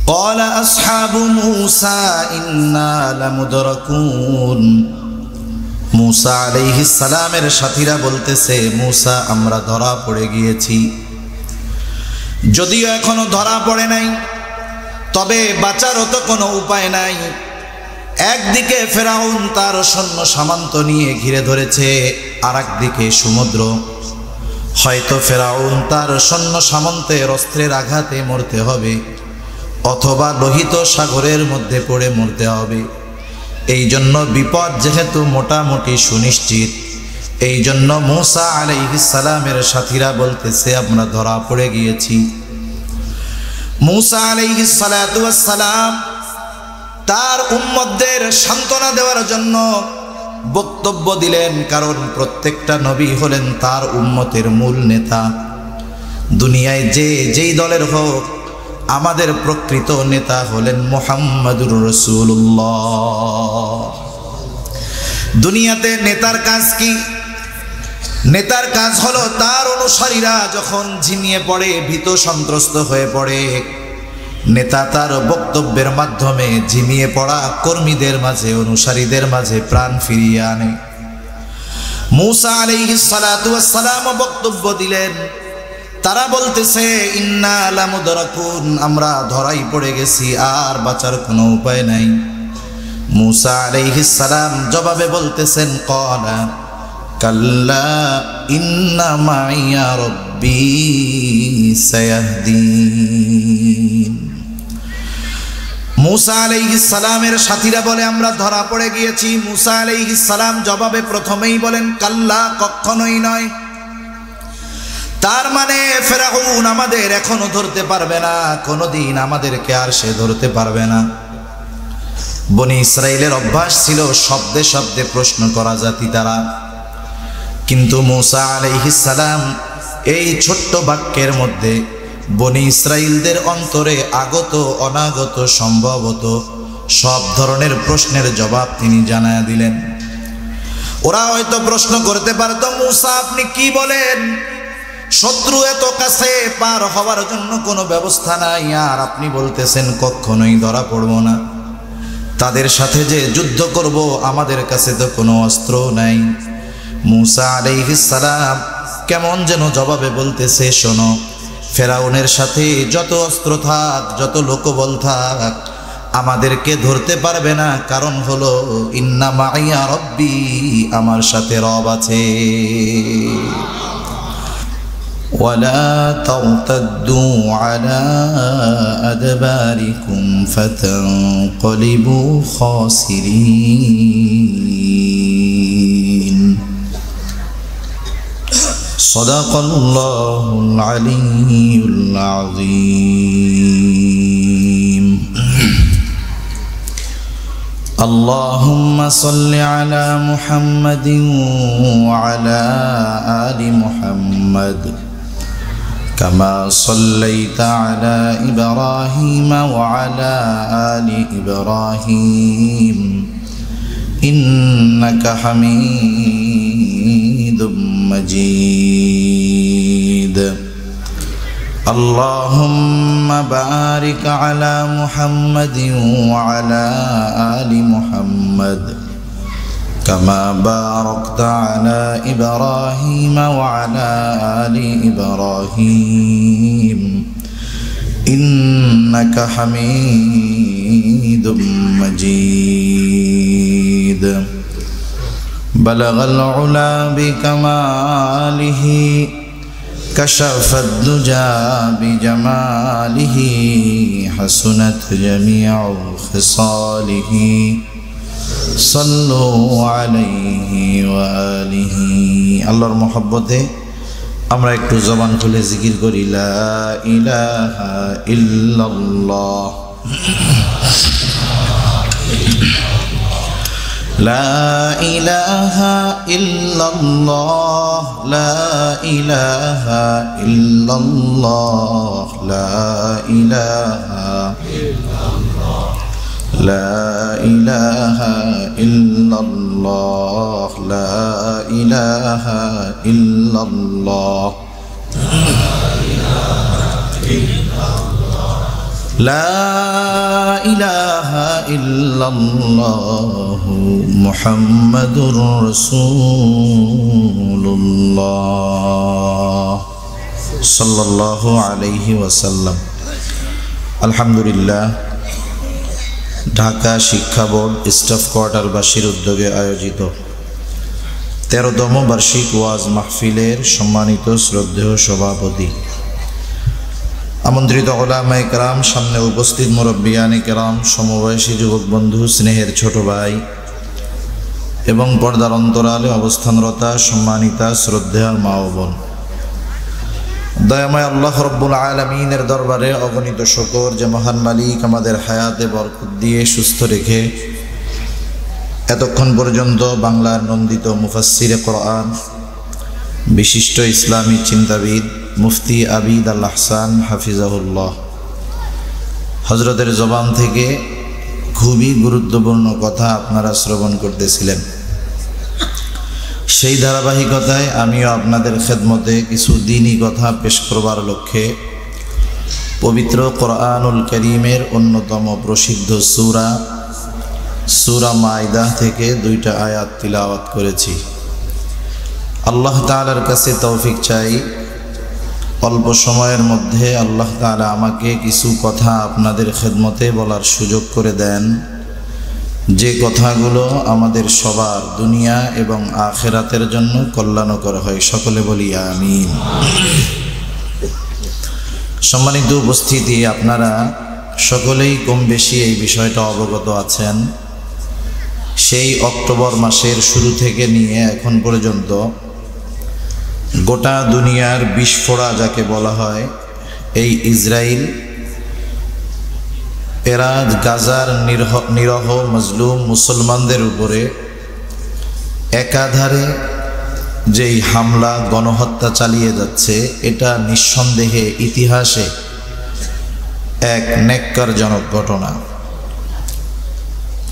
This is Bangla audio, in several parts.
قال أصحاب موسى إنا لمدركون মুসা আলাইহিস সালামের সাথীরা বলতেছে, মুসা আমরা ধরা পড়ে গিয়েছি। যদিও এখনো ধরা পড়ে নাই, তবে বাঁচারও তো কোনো উপায় নাই। একদিকে ফেরাউন তার সৈন্য সামন্ত নিয়ে ঘিরে ধরেছে, আর একদিকে সমুদ্র। হয়তো ফেরাউন তার সৈন্য সামন্তের অস্ত্রের আঘাতে মরতে হবে, অথবা লোহিত সাগরের মধ্যে পড়ে মরতে হবে। এই জন্য বিপদ যেহেতু মোটামুটি সুনিশ্চিত, এই জন্য মুসা আলাইহিস সালামের সাথীরা বলতেছে আমরা ধরা পড়ে গিয়েছি। মুসা আলাইহিস সালাতু ওয়াস সালাম তার উম্মতদের সান্ত্বনা দেওয়ার জন্য বক্তব্য দিলেন, কারণ প্রত্যেকটা নবী হলেন তার উম্মতের মূল নেতা। দুনিয়ায় যেই দলের হোক, আমাদের প্রকৃত নেতা হলেন মুহাম্মাদুর রাসূলুল্লাহ। দুনিয়াতে নেতার কাজ কি? নেতার কাজ হলো তার অনুসারীরা যখন ঝিমিয়ে পড়ে, ভীত সন্ত্রস্ত হয়ে পড়ে, নেতা তার বক্তব্যের মাধ্যমে ঝিমিয়ে পড়া কর্মীদের মাঝে, অনুসারীদের মাঝে প্রাণ ফিরিয়ে আনে। মুসা আলাইহিস সালাতু ওয়াস সালাম বক্তব্য দিলেন, তারা বলতেছে ইন্না লামুদরাকুন, আমরা ধরাই পড়ে গেছি, আর বাঁচার কোনো উপায় নাই। মুসা আলাইহিস সালাম জবাবে বলতেছেন, ক্বালা কাল্লা ইন্না মাইয়া রাব্বি সায়াহদিন। মুসা আলাইহিস সালামের সাথীরা বলে আমরা ধরা পড়ে গিয়েছি। মুসা আলাইহিস সালাম জবাবে প্রথমেই বলেন কাল্লা, কখনোই নয়। তার মানে ফেরাউন আমাদের এখনো ধরতে পারবে না, কোনোদিন আমাদেরকে আর সে ধরতে পারবে না। বনি ইসরাইলের অভ্যাস ছিল শব্দে শব্দে প্রশ্ন করা জাতি তারা, কিন্তু মুসা আলাইহিস সালাম এই ছোট্ট বাক্যের মধ্যে বনি ইসরাইলদের অন্তরে আগত অনাগত সম্ভবত সব ধরনের প্রশ্নের জবাব তিনি জানায়া দিলেন। ওরা হয়তো প্রশ্ন করতে পারত, মুসা আপনি কি বলেন? শত্রু এত কাছে, পার হওয়ার জন্য কোনো ব্যবস্থা নাই, আর আপনি বলতেছেন কখনোই ধরা পড়ব না। তাদের সাথে যে যুদ্ধ করব, আমাদের কাছে তো কোনো অস্ত্র নাই। মুসা আলাইহিস সালাম কেমন যেন জবাবে বলতেছে, শোনো, ফেরাউনের সাথে যত অস্ত্র থাক, যত লোকবল থাক, আমাদেরকে ধরতে পারবে না। কারণ হলো ইন্না মাইয়া রব্বি, আমার সাথে রব আছে। ولا ترتدوا على أدباركم فتنقلبوا خاسرين صدق الله العلي العظيم اللهم صل على محمد وعلى آل محمد كما صليت على إبراهيم وعلى آل إبراهيم إنك حميد مجيد اللهم بارك على محمد وعلى آل محمد كما باركت على إبراهيم وعلى آل إبراهيم إنك حميد مجيد بلغ العلا بكماله كشف الدجى بجماله حسنت جميع خصاله صلوا عليه وآله আল্লাহর মহব্বতে আমরা একটু জবান খুলে জিকির করি, লা ইলাহা ইল্লাল্লাহ লা ইলাহা ইল্লাল্লাহ লা ইলাহা ইল্লাল্লাহ লা ইলাহা ইল্লাল্লাহ লা ইলাহা ইল্লাল্লাহ লা ইলাহা ইল্লাল্লাহ লা ইলাহা ইল্লাল্লাহু মুহাম্মাদুর রাসূলুল্লাহ সাল্লাল্লাহু আলাইহি ওয়াসাল্লাম। আলহামদুলিল্লাহ, ঢাকা শিক্ষা বোর্ড স্টাফ কোয়ার্টারবাসীর উদ্যোগে আয়োজিত 13তম বার্ষিক ওয়াজ মাহফিলের সম্মানিত শ্রদ্ধেয় সভাপতি, আমন্ত্রিত উলামায়ে কেরাম, সামনে উপস্থিত মুরব্বিয়ানে কেরাম, সমবয়সী যুবক বন্ধু, স্নেহের ছোট ভাই এবং পর্দার অন্তরালে অবস্থানরতা সম্মানিতা শ্রদ্ধেয় মা ও বোন, দয়াময় আল্লাহ রব্বুল আলামিনের দরবারে অগণিত শুকর যে মহান মালিক আমাদের হায়াতে বরকত দিয়ে সুস্থ রেখে এতক্ষণ পর্যন্ত বাংলার নন্দিত মুফাসসিরে কোরআন, বিশিষ্ট ইসলামী চিন্তাবিদ মুফতি আবিদ আল আহসান হাফিজাহুল্লাহ হজরতের জবান থেকে খুবই গুরুত্বপূর্ণ কথা আপনারা শ্রবণ করতেছিলেন। সেই ধারাবাহিকতায় আমিও আপনাদের খেদমতে কিছু দ্বীনি কথা পেশ করবার লক্ষ্যে পবিত্র কোরআনুল কারীমের অন্যতম প্রসিদ্ধ সূরা মাইদা থেকে 2টা আয়াত তিলাওয়াত করেছি। আল্লাহ তাআলার কাছে তৌফিক চাই, অল্প সময়ের মধ্যে আল্লাহ তাআলা আমাকে কিছু কথা আপনাদের খেদমতে বলার সুযোগ করে দেন, যে কথাগুলো আমাদের সবার দুনিয়া এবং আখিরাতের জন্য কল্যাণকর হয়। সকলে বলি আমিন। সম্মানিত উপস্থিতি, আপনারা সকলেই কম বেশি এই বিষয়টা অবগত আছেন। সেই অক্টোবর মাসের শুরু থেকে নিয়ে এখন পর্যন্ত গোটা দুনিয়ার বিস্ফোরা যাকে বলা হয়, এই ইসরায়েল এরা গাজার নিরহ মজলুম মুসলমানদের উপরে একাধারে যেই হামলা গণহত্যা চালিয়ে যাচ্ছে, এটা নিঃসন্দেহে ইতিহাসে এক নেক্কারজনক ঘটনা।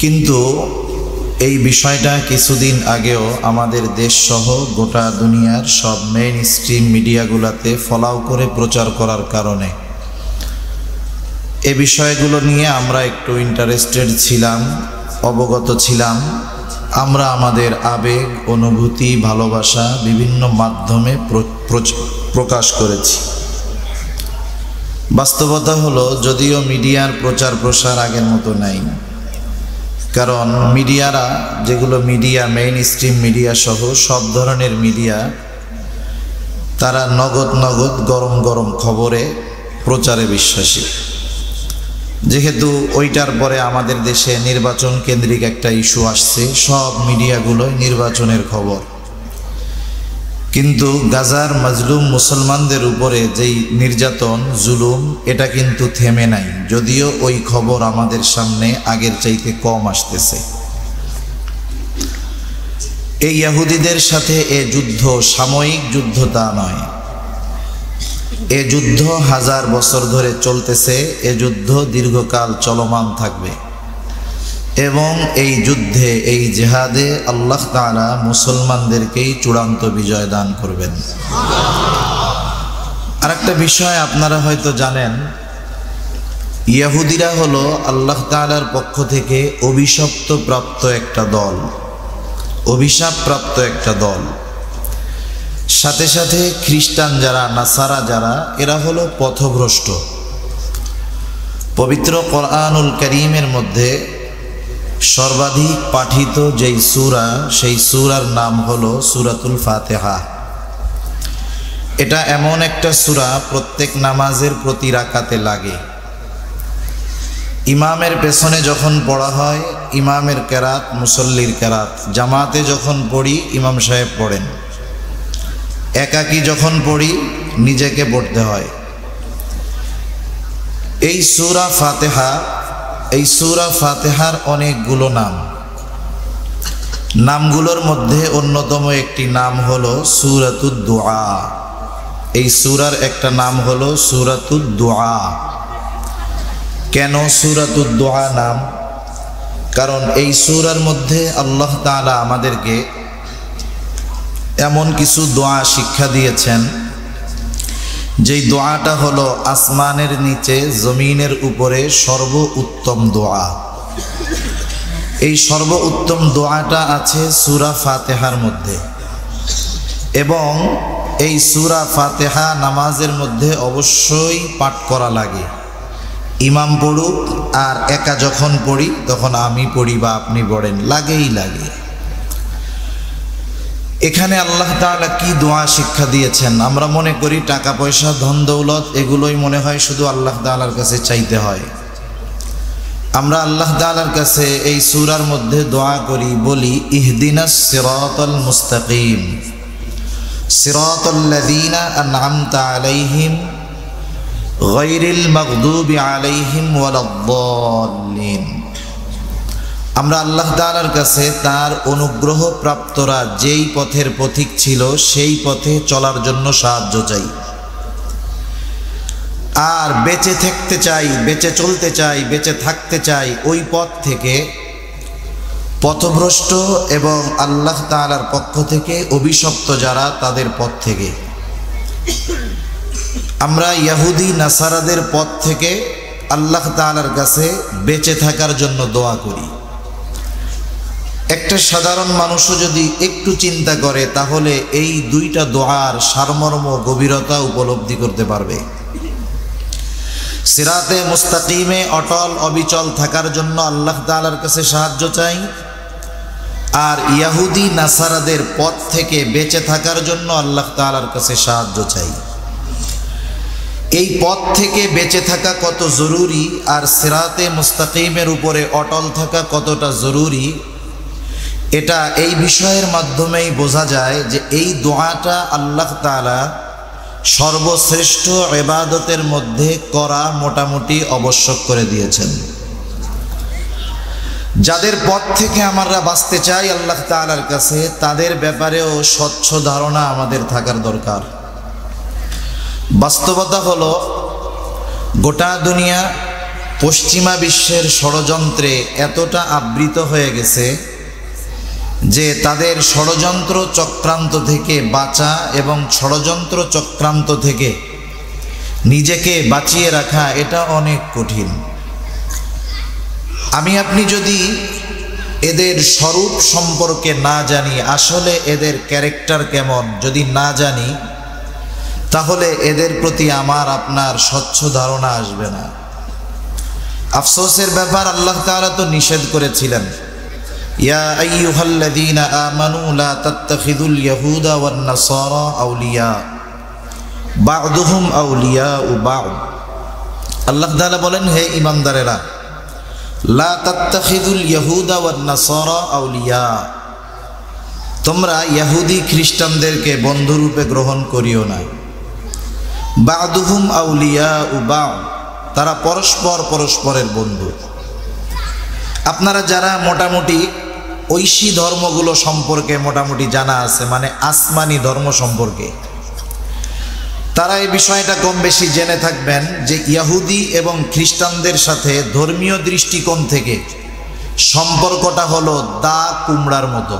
কিন্তু এই বিষয়টা কিছুদিন আগেও আমাদের দেশ সহ গোটা দুনিয়ার সব মেইন স্ট্রিম মিডিয়াগুলোতে ফলাও করে প্রচার করার কারণে এ বিষয়গুলো নিয়ে আমরা একটু ইন্টারেস্টেড ছিলাম, অবগত ছিলাম। আমরা আমাদের আবেগ, অনুভূতি, ভালোবাসা বিভিন্ন মাধ্যমে প্রকাশ করেছি। বাস্তবতা হলো, যদিও মিডিয়ার প্রচার প্রসার আগের মতো নাই, কারণ মিডিয়ারা যেগুলো মিডিয়া মেইন স্ট্রিম মিডিয়া সহ সব ধরনের মিডিয়া, তারা নগদ গরম গরম খবরে প্রচারে বিশ্বাসী। যেহেতু ওইটার পরে আমাদের দেশে নির্বাচন কেন্দ্রিক একটা ইস্যু আসছে, সব মিডিয়াগুলোই নির্বাচনের খবর। কিন্তু গাজার মাজলুম মুসলমানদের উপরে যেই নির্যাতন, জুলুম, এটা কিন্তু থেমে নাই, যদিও ওই খবর আমাদের সামনে আগের চাইতে কম আসতেছে। এই ইহুদিদের সাথে এ যুদ্ধ সাময়িক যুদ্ধ তা নয়, এ যুদ্ধ 1000 বছর ধরে চলতেছে, এ যুদ্ধ দীর্ঘকাল চলমান থাকবে এবং এই যুদ্ধে, এই জিহাদে আল্লাহ তাআলা মুসলমানদেরকেই চূড়ান্ত বিজয় দান করবেন। আরেকটা বিষয় আপনারা হয়তো জানেন, ইহুদিরা হলো আল্লাহ তাআলার পক্ষ থেকে অভিশপ্তপ্রাপ্ত একটা দল, অভিশাপপ্রাপ্ত একটা দল। সাথে সাথে খ্রিস্টান যারা, নাসারা যারা, এরা হলো পথভ্রষ্ট। পবিত্র কোরআনুল কারীমের মধ্যে সর্বাধিক পাঠিত যেই সূরা, সেই সূরার নাম হলো সূরাতুল ফাতিহা। এটা এমন একটা সূরা প্রত্যেক নামাজের প্রতি রাকাতে লাগে। ইমামের পেছনে যখন পড়া হয়, ইমামের কেরাত, মুসল্লির কেরাত। জামাতে যখন পড়ি, ইমাম সাহেব পড়েন। একাকী যখন পড়ি, নিজেকে পড়তে হয়। এই সূরা ফাতিহা, এই সূরা ফাতিহার অনেকগুলো নাম। নামগুলোর মধ্যে অন্যতম একটি নাম হলো সূরাতুদ দুআ। এই সূরার একটা নাম হলো সূরাতুদ দুআ। কেন সূরাতুদ দুআ নাম? কারণ এই সূরার মধ্যে আল্লাহ তাআলা আমাদেরকে এমন কিছু দোয়া শিক্ষা দিয়েছেন যেই দোয়াটা হলো আসমানের নিচে জমিনের উপরে সর্ব উত্তম দোয়া। এই সর্ব উত্তম দোয়াটা আছে সূরা ফাতিহার মধ্যে, এবং এই সূরা ফাতিহা নামাজের মধ্যে অবশ্যই পাঠ করা লাগে। ইমাম পড়ুক আর একা যখন পড়ি তখন আমি পড়ি বা আপনি পড়েন, লাগেই লাগে। এখানে আল্লাহ তাআলা কি দোয়া শিক্ষা দিয়েছেন? আমরা মনে করি টাকা পয়সা ধন দৌলত এগুলোই মনে হয় শুধু আল্লাহ তাআলার কাছে চাইতে হয়। আমরা আল্লাহ তাআলার কাছে এই সূরার মধ্যে দোয়া করি, বলি ইহদিনাস সিরাতাল মুস্তাকিম সিরাতাল্লাযীনা আন'আমতা আলাইহিম গায়রিল মাগদুবি আলাইহিম ওয়ালাদ-দাল্লিন। আমরা আল্লাহ তাআলার কাছে তার অনুগ্রহ প্রাপ্তরা যেই পথের পথিক ছিল সেই পথে চলার জন্য সাহায্য চাই, আর বেঁচে থাকতে চাই, বেঁচে চলতে চাই, বেঁচে থাকতে চাই ওই পথ থেকে পথভ্রষ্ট এবং আল্লাহ তাআলার পক্ষ থেকে অভিশপ্ত যারা, তাদের পথ থেকে। আমরা ইহুদি নাসারাদের পথ থেকে আল্লাহ তাআলার কাছে বেঁচে থাকার জন্য দোয়া করি। একটা সাধারণ মানুষও যদি একটু চিন্তা করে তাহলে এই দুইটা দোয়ার সারমর্ম গভীরতা উপলব্ধি করতে পারবে। সিরাতে মুস্তাকিমে অটল অবিচল থাকার জন্য আল্লাহ তাআলার কাছে সাহায্য চাই, আর ইহুদি নাসারাদের পথ থেকে বেঁচে থাকার জন্য আল্লাহ তাআলার কাছে সাহায্য চাই। এই পথ থেকে বেঁচে থাকা কত জরুরি আর সিরাতে মুস্তাকিমের উপরে অটল থাকা কতটা জরুরি, এটা এই বিষয়ের মাধ্যমেই বোঝা যায় যে এই দোয়াটা আল্লাহ তাআলা সর্বশ্রেষ্ঠ ইবাদতের মধ্যে করা মোটামুটি আবশ্যক করে দিয়েছেন। যাদের পথ থেকে আমরা বাঁচতে চাই আল্লাহ তাআলার কাছে, তাদের ব্যাপারেও স্বচ্ছ ধারণা আমাদের থাকার দরকার। বাস্তবতা হলো গোটা দুনিয়া পশ্চিমা বিশ্বের ষড়যন্ত্রে এতটা আবৃত হয়ে গেছে যে তাদের ষড়যন্ত্র চক্রান্ত থেকে বাঁচা এবং ষড়যন্ত্র চক্রান্ত থেকে নিজেকে বাঁচিয়ে রাখা এটা অনেক কঠিন। আমি আপনি যদি এদের স্বরূপ সম্পর্কে না জানি, আসলে এদের ক্যারেক্টার কেমন যদি না জানি, তাহলে এদের প্রতি আমার আপনার স্বচ্ছ ধারণা আসবে না। আফসোসের ব্যাপার, আল্লাহ তাআলা তো নিষেধ করেছিলেন, ইয়া আইয়ুহাল্লাযীনা আমানু লা তাত্তাখিযুল ইয়াহুদা ওয়ান নাসারা আউলিয়া বা'দুহুম আউলিয়াউ বা'দ। আল্লাহ তাআলা বলেন, হে ঈমানদারেরা, লা তাত্তাখিযুল ইয়াহুদা ওয়ান নাসারা আউলিয়া, তোমরা ইহুদি খ্রিস্টানদেরকে বন্ধুরূপে গ্রহণ করিও না। বা'দুহুম আউলিয়াউ বা'দ, তারা পরস্পর পরস্পরের বন্ধু। আপনারা যারা মোটামুটি ঐশী ধর্মগুলো সম্পর্কে মোটামুটি জানা আছে, মানে আসমানি ধর্ম সম্পর্কে, তারা এই বিষয়টা কম বেশি জেনে থাকবেন যে ইহুদি এবং খ্রিস্টানদের সাথে ধর্মীয় দৃষ্টিকোণ থেকে সম্পর্কটা হলো দা কুমড়ার মতো।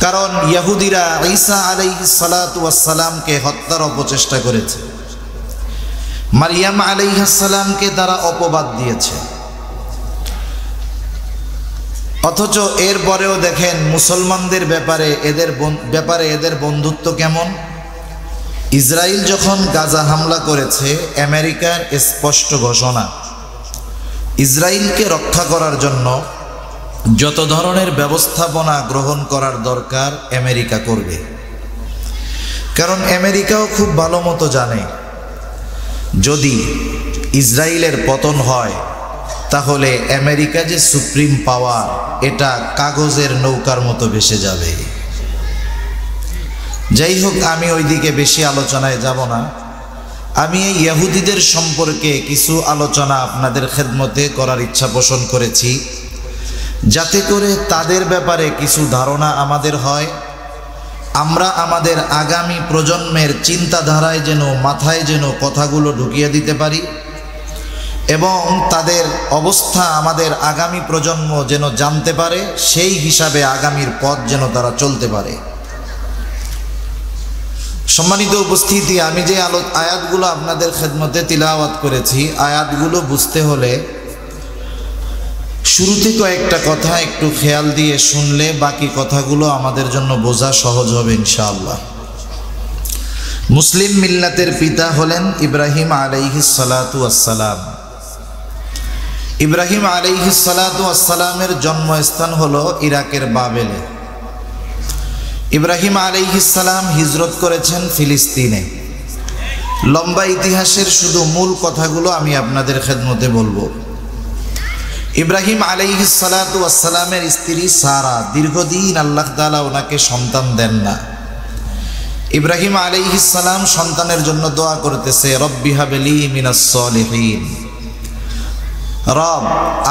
কারণ ইহুদিরা ঈসা আলাইহিস সালাতু ওয়াস সালামকে হত্যার অপচেষ্টা করেছে, মারিয়াম আলাইহিস সালামকে তারা অপবাদ দিয়েছে, অথচ এরপরেও দেখেন মুসলমানদের ব্যাপারে এদের বন্ধুত্ব কেমন। ইসরায়েল যখন গাজা হামলা করেছে, আমেরিকার স্পষ্ট ঘোষণা, ইসরায়েলকে রক্ষা করার জন্য যত ধরনের ব্যবস্থাপনা গ্রহণ করার দরকার আমেরিকা করবে। কারণ আমেরিকাও খুব ভালো মতো জানে, যদি ইসরায়েলের পতন হয় তাহলে আমেরিকা যে সুপ্রিম পাওয়ার, এটা কাগজের নৌকার মতো ভেসে যাবে। যাই হোক, আমি ওইদিকে বেশি আলোচনায় যাব না। আমি এই ইহুদিদের সম্পর্কে কিছু আলোচনা আপনাদের খেদমতে করার ইচ্ছা পোষণ করেছি, যাতে করে তাদের ব্যাপারে কিছু ধারণা আমাদের হয়, আমরা আমাদের আগামী প্রজন্মের চিন্তাধারায় যেন, মাথায় যেন কথাগুলো ঢুকিয়ে দিতে পারি, এবং তাদের অবস্থা আমাদের আগামী প্রজন্ম যেন জানতে পারে, সেই হিসাবে আগামীর পথ যেন তারা চলতে পারে। সম্মানিত উপস্থিতি, আমি যে আয়াতগুলো আপনাদের খেদমতে তিলাওয়াত করেছি, আয়াতগুলো বুঝতে হলে শুরুতে কয়েকটা কথা একটু খেয়াল দিয়ে শুনলে বাকি কথাগুলো আমাদের জন্য বোঝা সহজ হবে ইনশাআল্লাহ। মুসলিম মিল্লাতের পিতা হলেন ইব্রাহিম আলাইহিস সালাতু ওয়াসসালাম। ইব্রাহিম আলাইহিস সালাতু ওয়াসসালামের জন্মস্থান হলো ইরাকের বাবেলে। ইব্রাহিম আলাইহিস সালাম হিজরত করেছেন ফিলিস্তিনে। লম্বা ইতিহাসের শুধু মূল কথাগুলো আমি আপনাদের খেদমতে বলবো। ইব্রাহিম আলাইহিস সালাতু ওয়াসসালামের স্ত্রী সারা দীর্ঘদিন আল্লাহ তাআলা ওনাকে সন্তান দেন না। ইব্রাহিম আলাইহিস সালাম সন্তানের জন্য দোয়া করতেছে, রব্বি হাবলি মিনাস সলিহিন, রব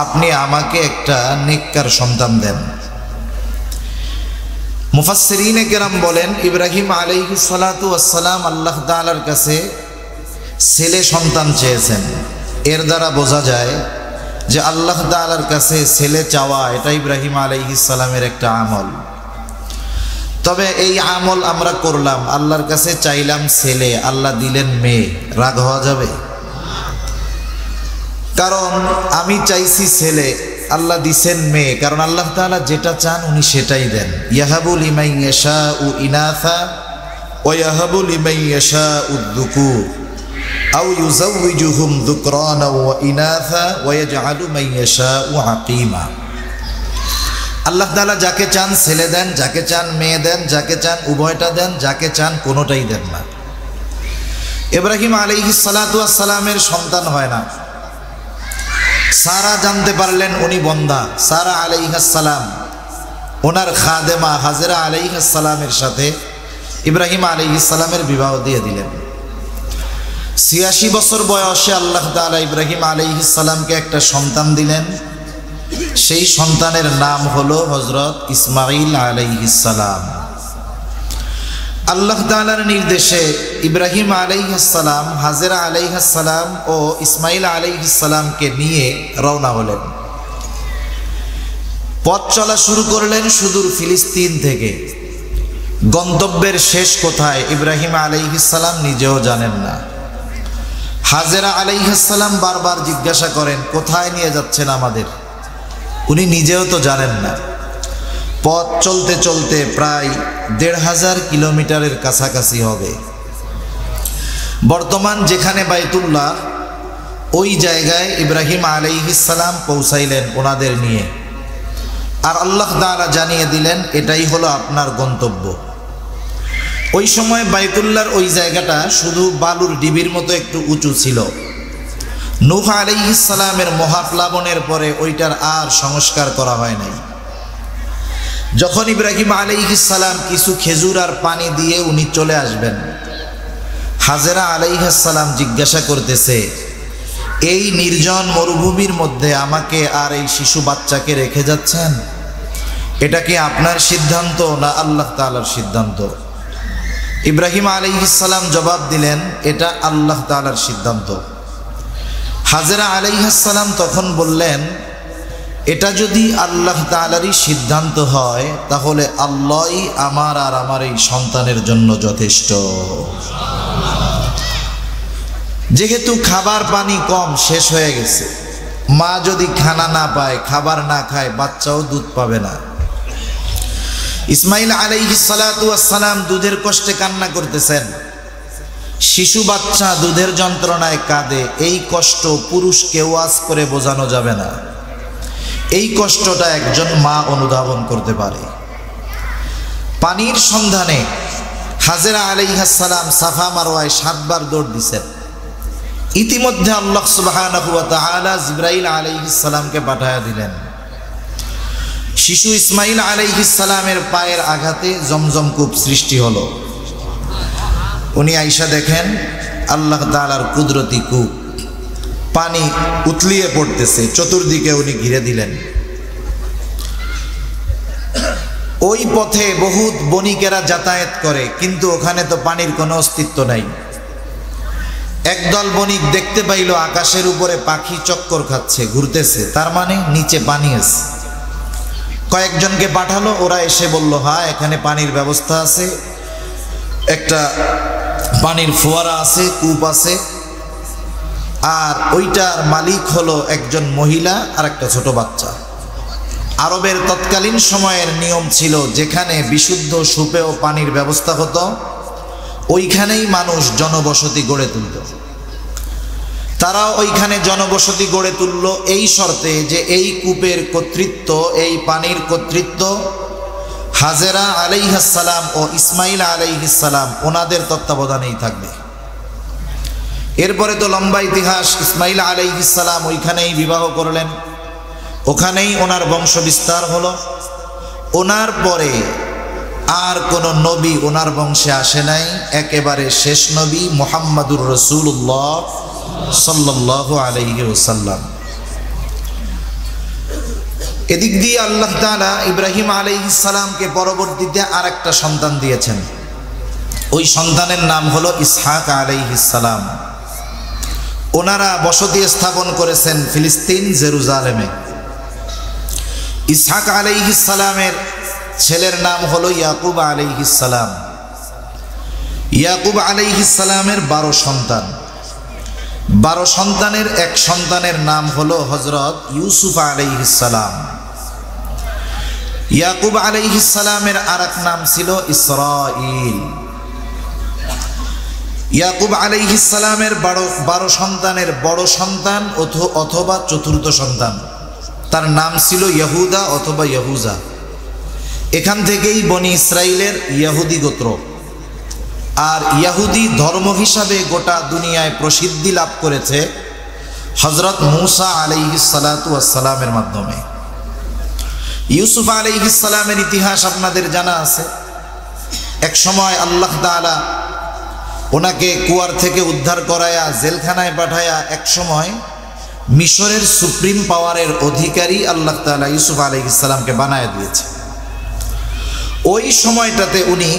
আপনি আমাকে একটা নেককার সন্তান দেন। মুফাসসিরিনে কেরাম বলেন, ইব্রাহিম আলাইহিস সালাতু ওয়াসসালাম আল্লাহ তাআলার কাছে ছেলে সন্তান চেয়েছেন। এর দ্বারা বোঝা যায় যে আল্লাহ তাআলার কাছে ছেলে চাওয়া এটা ইব্রাহিম আলাইহিস সালামের একটা আমল। তবে এই আমল আমরা করলাম, আল্লাহর কাছে চাইলাম ছেলে, আল্লাহ দিলেন মেয়ে, রাগ হওয়া যাবে? কারণ আমি চাইছি ছেলে, আল্লাহ দিছেন মেয়ে, কারণ আল্লাহ তাআলা যেটা চান উনি সেটাই দেন। ইয়াহাবু লিমান ইয়াশাউ ইনাসা ওয়া ইয়াহাবু লিমান ইয়াশাউ যুকুর আও ইউযাওয়িজুহুম যুকরানা ওয়া ইনাসা ওয়া ইয়াজআলু মান ইয়াশাউ আকিমা। আল্লাহ তাআলা যাকে চান ছেলে দেন, যাকে চান মেয়ে দেন, যাকে চান উভয়টা দেন, যাকে চান কোনোটাই দেন না। ইব্রাহিম আলাইহিস সালাতু ওয়াস সালামের সন্তান হয় না। সারা জানতে পারলেন উনি বন্দা। সারা আলাইহিস সালাম ওনার খাদেমা হাজেরা আলাইহিস সালামের সাথে ইব্রাহিম আলাইহিস সালামের বিবাহ দিয়ে দিলেন। 86 বছর বয়সে আল্লাহ তাআলা ইব্রাহিম আলাইহিস সালামকে একটা সন্তান দিলেন। সেই সন্তানের নাম হলো হযরত ইসমাঈল আলাইহিস সালাম। আল্লাহ তাআলার নির্দেশে ইব্রাহিম আলাইহিস সালাম হাজেরা আলাইহিস সালাম ও ইসমাঈল আলাইহিস সালামকে নিয়ে রওনা হলেন। পথ চলা শুরু করলেন সুদূর ফিলিস্তিন থেকে। গন্তব্যের শেষ কোথায় ইব্রাহিম আলাইহিস সালাম নিজেও জানেন না। হাজেরা আলাইহিস সালাম বারবার জিজ্ঞাসা করেন, কোথায় নিয়ে যাচ্ছেন আমাদের? উনি নিজেও তো জানেন না। পথ চলতে চলতে প্রায় ১৫০০ কিলোমিটারের কাছাকাছি হবে। বর্তমান যেখানে বাইতুল্লাহ, ওই জায়গায় ইব্রাহিম আলাইহিস সালাম পৌঁছাইলেন ওনাদের নিয়ে। আর আল্লাহ তাআলা জানিয়ে দিলেন এটাই হলো আপনার গন্তব্য। ওই সময় বাইতুল্লাহর ওই জায়গাটা শুধু বালুর ডিবির মতো একটু উঁচু ছিল। নূহ আলাইহিস সালামের মহাপ্লাবনের পরে ওইটার আর সংস্কার করা হয় নাই। যখন ইব্রাহিম আলাইহিস সালাম কিছু খেজুর আর পানি দিয়ে উনি চলে আসবেন, হাজেরা আলাইহিস সালাম জিজ্ঞাসা করতেছে, এই নির্জন মরুভূমির মধ্যে আমাকে আর এই শিশু বাচ্চাকে রেখে যাচ্ছেন, এটা কি আপনার সিদ্ধান্ত না আল্লাহ তাআলার সিদ্ধান্ত? ইব্রাহিম আলাইহিস সালাম জবাব দিলেন, এটা আল্লাহ তাআলার সিদ্ধান্ত। হাজেরা আলাইহিস সালাম তখন বললেন, এটা যদি আল্লাহ তাআলারই সিদ্ধান্ত হয় তাহলে আল্লাহই আমার আর আমার এই সন্তানের জন্য যথেষ্ট। যেহেতু খাবার পানি কম শেষ হয়ে গেছে, মা যদি খানা না পায়, খাবার না খায়, বাচ্চাও দুধ পাবে না। ইসমাঈল আলাইহিস সালাতু ওয়াস সালাম দুধের কষ্টে কান্না করতেছেন। শিশু বাচ্চা দুধের যন্ত্রণায় কাঁদে। এই কষ্ট পুরুষকে ওয়াজ করে বোঝানো যাবে না। এই কষ্টটা একজন মা অনুধাবন করতে পারে। পানির সন্ধানে হাজেরা আলাইহিস সালাম সাফা মারওয়ায় 7 বার দৌড় দিছেন। ইতিমধ্যে আল্লাহ সুবহানাহু ওয়া তাআলা জিবরাইল আলাইহিস সালামকে পাঠায়া দিলেন। শিশু ইসমাঈল আলাইহিস সালামের পায়ের আঘাতে জমজম কূপ সৃষ্টি হলো। উনি আইসা দেখেন আল্লাহ তাআলার কুদরতি কূপ, পানি উতলিয়ে পড়তেছে, চতুর্দিকে উনি ঘিরে দিলেন। ওই পথে বহুত বণিকেরা যাতায়াত করে, কিন্তু ওখানে তো পানির কোনো অস্তিত্ব নাই। একদল বণিক দেখতে পাইল আকাশের উপরে পাখি চক্কর খাচ্ছে, ঘুরতেছে, তার মানে নিচে পানি আছে। কয়েকজনকে পাঠালো, ওরা এসে বলল, হ্যাঁ এখানে পানির ব্যবস্থা আছে। একটা পানির ফোয়ারা আছে, কূপ আছে, আর ওইটার মালিক হলো একজন মহিলা আর একটা ছোট বাচ্চা। আরবের তৎকালীন সময়ের নিয়ম ছিল, যেখানে বিশুদ্ধ সুপেয় পানির ব্যবস্থা হতো ওইখানেই মানুষ জনবসতি গড়ে তুলত। তারাও ওইখানে জনবসতি গড়ে তুলল এই শর্তে যে এই কূপের কর্তৃত্ব, এই পানির কর্তৃত্ব হাজেরা আলাইহিস সালাম ও ইসমাইল আলাইহিস সালাম ওনাদের তত্ত্বাবধানেই থাকবে। এরপরে তো লম্বা ইতিহাস। ইসমাইল আলাইহিস সালাম ওইখানেই বিবাহ করলেন, ওখানেই ওনার বংশ বিস্তার হলো। ওনার পরে আর কোনো নবী ওনার বংশে আসে নাই, একেবারে শেষ নবী মুহাম্মাদুর রাসূলুল্লাহ সাল্লাল্লাহু আলাইহি ওয়াসাল্লাম। এদিক দিয়ে আল্লাহ তাআলা ইব্রাহিম আলাইহিস সালামকে পরবর্তীতে আরেকটা সন্তান দিয়েছেন। ওই সন্তানের নাম হলো ইসহাক আলাইহিস সালাম। ওনারা বসতি স্থাপন করেছেন ফিলিস্তিন, জেরুজালেমে। ইসহাক আলাইহিস সালামের ছেলের নাম হলো ইয়াকুব আলাইহিস সালাম। ইয়াকুব আলাইহিস সালামের 12 সন্তান। 12 সন্তানের এক সন্তানের নাম হলো হযরত ইউসুফ আলাইহিস সালাম। ইয়াকুব আলাইহিস সালামের আরেক নাম ছিল ইসরাঈল। ইয়াকুব আলাইহিস সালামের 12 সন্তানের বড় সন্তান অথবা চতুর্থ সন্তান, তার নাম ছিল ইহুদা অথবা ইহুজা। এখান থেকেই বনি ইসরাইলের ইহুদি গোত্র। আর ইহুদি ধর্ম হিসাবে গোটা দুনিয়ায় প্রসিদ্ধি লাভ করেছে হযরত মূসা আলাইহিস সালাতু ওয়াস সালামের মাধ্যমে। ইউসুফ আলাইহিস সালামের ইতিহাস আপনাদের জানা আছে। এক সময় আল্লাহ তাআলা ওনাকে কুয়ার থেকে উদ্ধার করায়া জেলখানায় পাঠায়া এক সময় মিশরের সুপ্রিম পাওয়ারের অধিকারী আল্লাহ তাআলা ইউসুফ আলাইহিস সালামকে বানায় দিয়েছে। ওই সময়টাতে উনি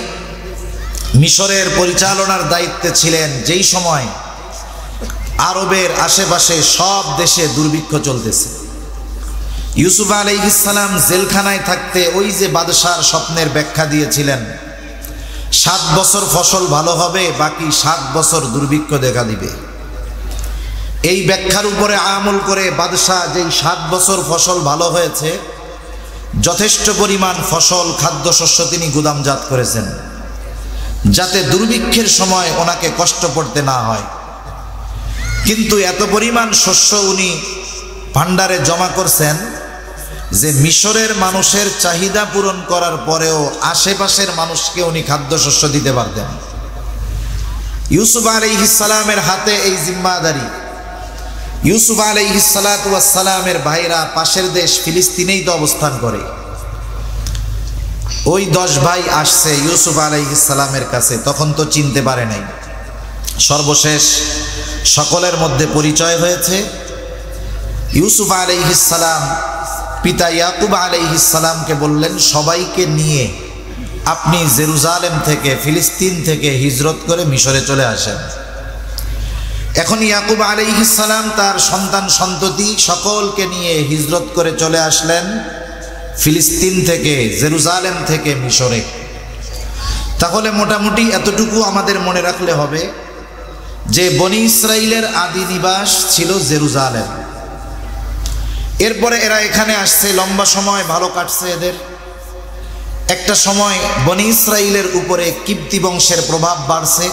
মিশরের পরিচালনার দায়িত্বে ছিলেন, যেই সময় আরবের আশেপাশে সব দেশে দুর্ভিক্ষ চলতেছে। ইউসুফ আলাইহিস সালাম জেলখানায় থাকতে ওই যে বাদশার স্বপ্নের ব্যাখ্যা দিয়েছিলেন, 7 বছর ফসল ভালো হবে, বাকি 7 বছর দুর্ভিক্ষ দেখা দিবে। এই ব্যাখ্যার উপরে আমল করে বাদশাহ যেই 7 বছর ফসল ভালো হয়েছে, যথেষ্ট পরিমাণ ফসল খাদ্যশস্য তিনি গুদামজাত করেছেন, যাতে দুর্ভিক্ষের সময় ওনাকে কষ্ট পড়তে না হয়। কিন্তু এত পরিমাণ শস্য উনি ভান্ডারে জমা করছেন যে মিশরের মানুষের চাহিদা পূরণ করার পরেও আশেপাশের মানুষকে উনি খাদ্যশস্য দিতে পারতেন। ইউসুফ আলাইহিস সালামের হাতে এই জিম্মাদারি। ইউসুফ আলাইহিস সালাতু ওয়াস সালামের ভাইরা পাশের দেশ ফিলিস্তিনেই তো অবস্থান করে। ওই 10 ভাই আসছে ইউসুফ আলাইহিস সালামের কাছে, তখন তো চিনতে পারে নাই। সর্বশেষ সকলের মধ্যে পরিচয় হয়েছে। ইউসুফ আলাইহিস সালাম পিতা ইয়াকুব আলাইহিস সালামকে বললেন, সবাইকে নিয়ে আপনি জেরুজালেম থেকে, ফিলিস্তিন থেকে হিজরত করে মিশরে চলে আসেন। এখন ইয়াকুব আলাইহিস সালাম তার সন্তান সন্ততি সকলকে নিয়ে হিজরত করে চলে আসলেন ফিলিস্তিন থেকে, জেরুজালেম থেকে মিশরে। তাহলে মোটামুটি এতটুকু আমাদের মনে রাখলে হবে যে বনি ইসরাইলের আদি নিবাস ছিল জেরুজালেম। এরপরে এরা এখানে আসছে, লম্বা সময় ভালো কাটছে এদের। একটা সময় বনি ইসরাইলের উপরে কিপ্তি বংশের প্রভাব বাড়ছে,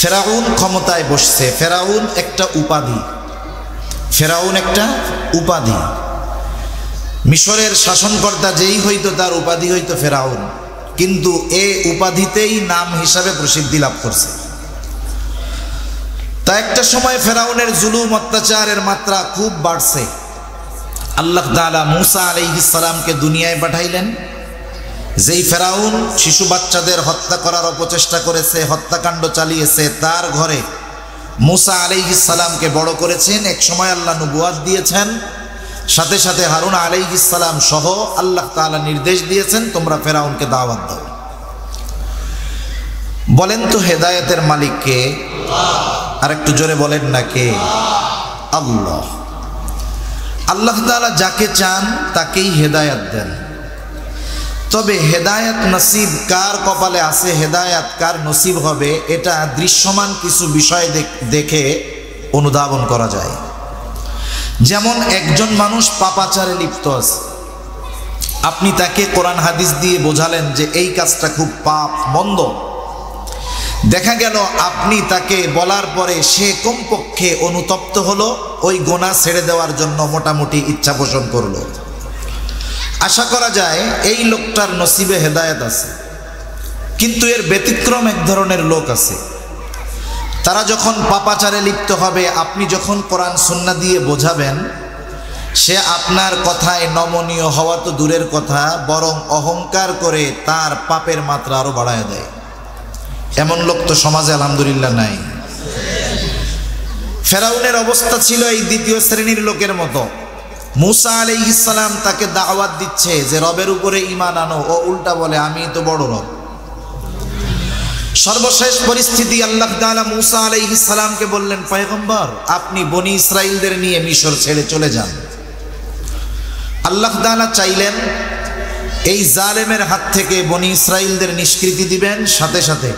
ফেরাউন ক্ষমতায় বসছে। ফেরাউন একটা উপাধি, ফেরাউন একটা উপাধি। মিশরের শাসনকর্তা যেই হইতো তার উপাধি হইতো ফেরাউন, কিন্তু এ উপাধিতেই নাম হিসাবে প্রসিদ্ধি লাভ করছে। তা একটা সময় ফেরাউনের জুলুম অত্যাচারের মাত্রা খুব বাড়ছে। আল্লাহ তাআলা মূসা আলাইহিস সালামকে দুনিয়ায় পাঠাইলেন। যেই ফেরাউন শিশু বাচ্চাদের হত্যা করার অপচেষ্টা করেছে, হত্যাকাণ্ড চালিয়েছে, তার ঘরে মূসা আলাইহিস সালামকে বড় করেছেন। এক সময় আল্লাহ নবুয়াত দিয়েছেন, সাথে সাথে হারুন আলাইহিস সালাম সহ আল্লাহ তাআলা নির্দেশ দিয়েছেন, তোমরা ফেরাউনকে দাওয়াত দাও। বলেন তো হেদায়েতের মালিক কে? আর একটু জোরে বলেন না কে? আল্লাহ। আল্লাহ তাআলা যাকে চান তাকেই হেদায়েত দেন। তবে হেদায়েত নসিব কার কপালে আছে, হেদায়েত কার নসিব হবে, এটা দৃশ্যমান কিছু বিষয় দেখে অনুধাবন করা যায়। যেমন একজন মানুষ পাপাচারে লিপ্ত আছে, আপনি তাকে কোরআন হাদিস দিয়ে বোঝালেন যে এই কাজটা খুব পাপ মন্দ, দেখা গেল আপনি তাকে বলার পরে সে কমপক্ষে অনুতপ্ত হলো, ওই গুনাহ ছেড়ে দেওয়ার জন্য মোটামুটি ইচ্ছা পোষণ করলো, আশা করা যায় এই লোকটার নসিবে হেদায়েত আছে। কিন্তু এর ব্যতিক্রম এক ধরনের লোক আছে, তারা যখন পাপাচারে লিপ্ত হবে, আপনি যখন কোরআন সুন্নাহ দিয়ে বোঝাবেন, সে আপনার কথায় নমনীয় হওয়া তো দূরের কথা, বরং অহংকার করে তার পাপের মাত্রা আরো বাড়ায় দেয়। এমন লোক তো সমাজে আলহামদুলিল্লাহ নাই। ফেরাউনের অবস্থা ছিল এই দ্বিতীয় শ্রেণীর লোকের মতো। মুসা আলাইহিস সালাম তাকে দাওয়াত দিচ্ছে যে রবের উপরে ঈমান আনো, ও উল্টা বলে আমি তো বড় রব। সর্বশেষ পরিস্থিতি আল্লাহ তাআলা মুসা আলাইহিস সালামকে বললেন, পয়গম্বর আপনি বনি ইসরাইলদের নিয়ে মিশর ছেড়ে চলে যান। আল্লাহ তাআলা চাইলেন এই জালেমের হাত থেকে বনি ইসরাইলদের নিষ্কৃতি দিবেন, সাথে সাথে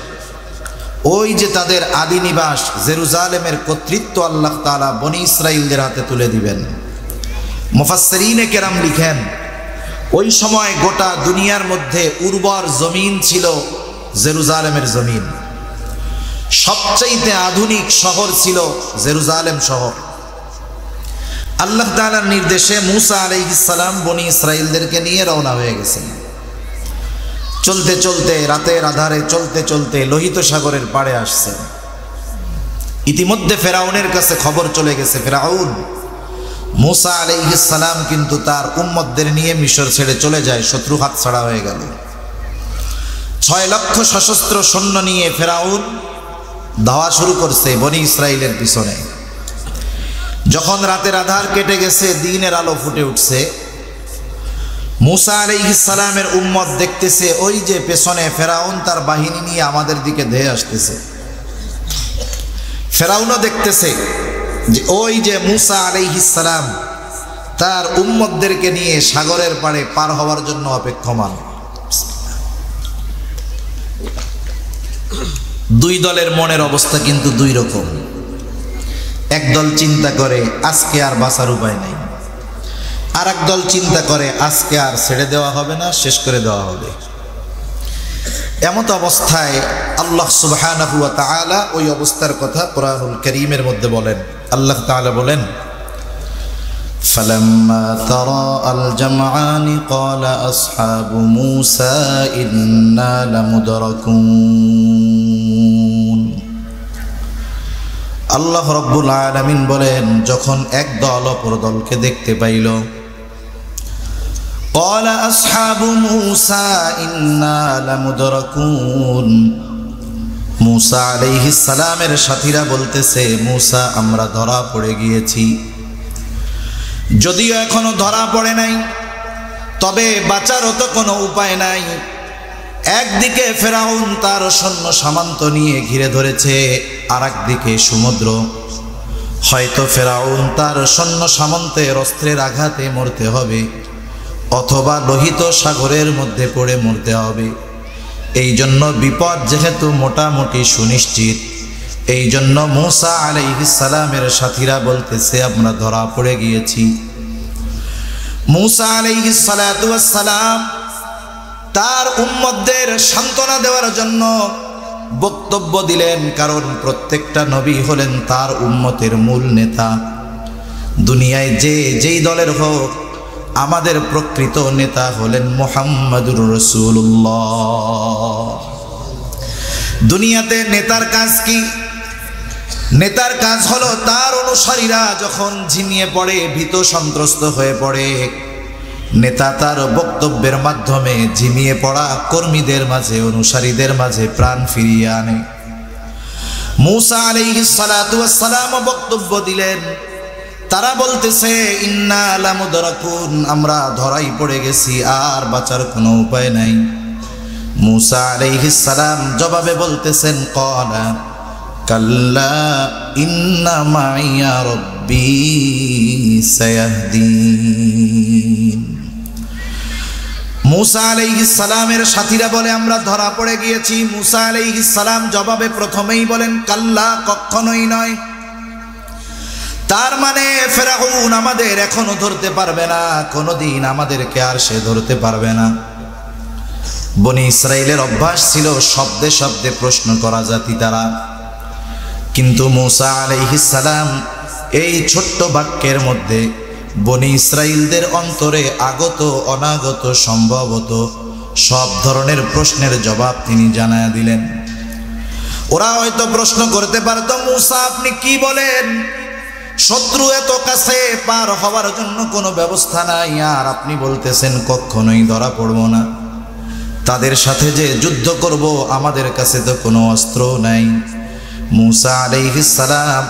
ওই যে তাদের আদি নিবাস জেরুজালেমের কর্তৃত্ব আল্লাহ তাআলা বনি ইসরাইলদের হাতে তুলে দিবেন। মুফাসসিরিনে কেরাম লিখেন, ওই সময় গোটা দুনিয়ার মধ্যে উর্বর জমিন ছিল জেরুজালেমের জমিন, সবচাইতে আধুনিক শহর ছিল জেরুজালেম শহর। আল্লাহ তাআলার নির্দেশে মুসা আলাইহিস সালাম বনি ইসরাইলদেরকে নিয়ে রওনা হয়ে গেছেন। চলতে চলতে রাতের আধারে চলতে চলতে লোহিত সাগরের পাড়ে আসছেন। ইতিমধ্যে ফেরাউনের কাছে খবর চলে গেছে, ফেরাউন মুসা আলাইহিস সালাম কিন্তু তার উম্মতদের নিয়ে মিশর ছেড়ে চলে যায়, শত্রু হাতছাড়া হয়ে গেল। 6 লক্ষ সশস্ত্র সৈন্য নিয়ে ফেরাউন ধাওয়া শুরু করছে বনি ইসরাইলের পিছনে। যখন রাতের আধার কেটে গেছে, দিনের আলো ফুটে উঠছে, মুসা আলাইহিস সালামের উম্মত দেখতেছে ওই যে পেছনে ফেরাউন তার বাহিনী নিয়ে আমাদের দিকে ধেয়ে আসতেছে। ফেরাউনও দেখতেছে যে ওই যে মুসা আলাইহিস সালাম তার উম্মতদেরকে নিয়ে সাগরের পাড়ে পার হওয়ার জন্য অপেক্ষমান। দুই দলের মনের অবস্থা কিন্তু দুই রকম। এক দল চিন্তা করে আজকে আর বাঁচার উপায় নেই, আর এক দল চিন্তা করে আজকে আর ছেড়ে দেওয়া হবে না, শেষ করে দেওয়া হবে। এমত অবস্থায় আল্লাহ সুবহানাহু ওয়া তাআলা ওই অবস্থার কথা কোরআনুল কারীমের মধ্যে বলেন। আল্লাহ তাআলা বলেন, ফালাম্মা তারাআল জামআনি ক্বালা আসহাবু মূসা ইন্না লামুদরাকুন। আল্লাহ রাব্বুল আলামিন বলেন, যখন এক দল অপর দলকে দেখতে পাইল, ক্বালা আসহাবু মূসা ইন্না লামুদরাকুন, মূসা আলাইহিস সালামের সাথীরা বলতেছে, মূসা আমরা ধরা পড়ে গিয়েছি। যদিও এখনো ধরা পড়ে নাই, তবে বাঁচারও তো কোনো উপায় নাই। একদিকে ফেরাউন তার সৈন্য সামন্ত নিয়ে ঘিরে ধরেছে, আর একদিকে সমুদ্র। হয়তো ফেরাউন তার সৈন্য সামন্তের অস্ত্রের আঘাতে মরতে হবে, অথবা লোহিত সাগরের মধ্যে পড়ে মরতে হবে। এই জন্য বিপদ যেহেতু মোটামুটি সুনিশ্চিত, এই জন্য মূসা আলাইহিস সালামের সাথীরা বলতেছে আমরা ধরা পড়ে গিয়েছি। মূসা আলাইহিস সালাতু ওয়াস সালাম তার উম্মতদের সান্ত্বনা দেওয়ার জন্য বক্তব্য দিলেন, কারণ প্রত্যেকটা নবী হলেন তার উম্মতের মূল নেতা। দুনিয়ায় যেই দলের হোক, আমাদের প্রকৃত নেতা হলেন মুহাম্মাদুর রাসূলুল্লাহ। দুনিয়াতে নেতার কাজ কি? নেতার কাজ হলো তার অনুসারীরা যখন ঝিমিয়ে পড়ে, ভীত সন্ত্রস্ত হয়ে পড়ে, নেতা তার বক্তব্যের মাধ্যমে ঝিমিয়ে পড়া কর্মীদের মাঝে, অনুসারীদের মাঝে প্রাণ ফিরিয়ে আনে। মূসা আলাইহিস সালাতু ওয়াস সালাম বক্তব্য দিলেন, তারা বলতেছে ইন্না লামুদরাকুন, আমরা ধরাই পড়ে গেছি, আর বাঁচার কোনো উপায় নাই। মূসা আলাইহিস সালাম জবাবে বলতেছেন, ক্বালা কাল্লা ইন্না মাইয়া রাব্বী সায়াহদিন। मूसा आलैहिस सालामेर साथीरा बोले आमरा धरा पड़े गिয়েছি। मूसा आलैहिस सालाम जवाबे प्रथमेই বলেন কাল্লা কখনোই নয়। তার মানে ফেরাউন আমাদের এখনো ধরতে পারবে না, কোনোদিন আমাদেরকে আর সে ধরতে পারবে না। বনি ইসরাইলের অভ্যাস ছিল শব্দে শব্দে প্রশ্ন করা জাতি তারা, কিন্তু मूसा আলাইহিস সালাম এই ছোট্ট বাক্যের মধ্যে বনি ইসরাইলদের অন্তরে আগত অনাগত সম্ভবত সব ধরনের প্রশ্নের জবাব তিনি জানায়া দিলেন। ওরা হয়তো প্রশ্ন করতে পারতো, मूसा আপনি কি বলেন, শত্রু এত কাছে, পার হওয়ার জন্য কোনো ব্যবস্থা নাই, আর আপনি বলতেছেন কখনোই ধরা পড়ব না। তাদের সাথে যে যুদ্ধ করব আমাদের কাছে তো কোনো অস্ত্র নাই। मूसा আলাইহিস সালাম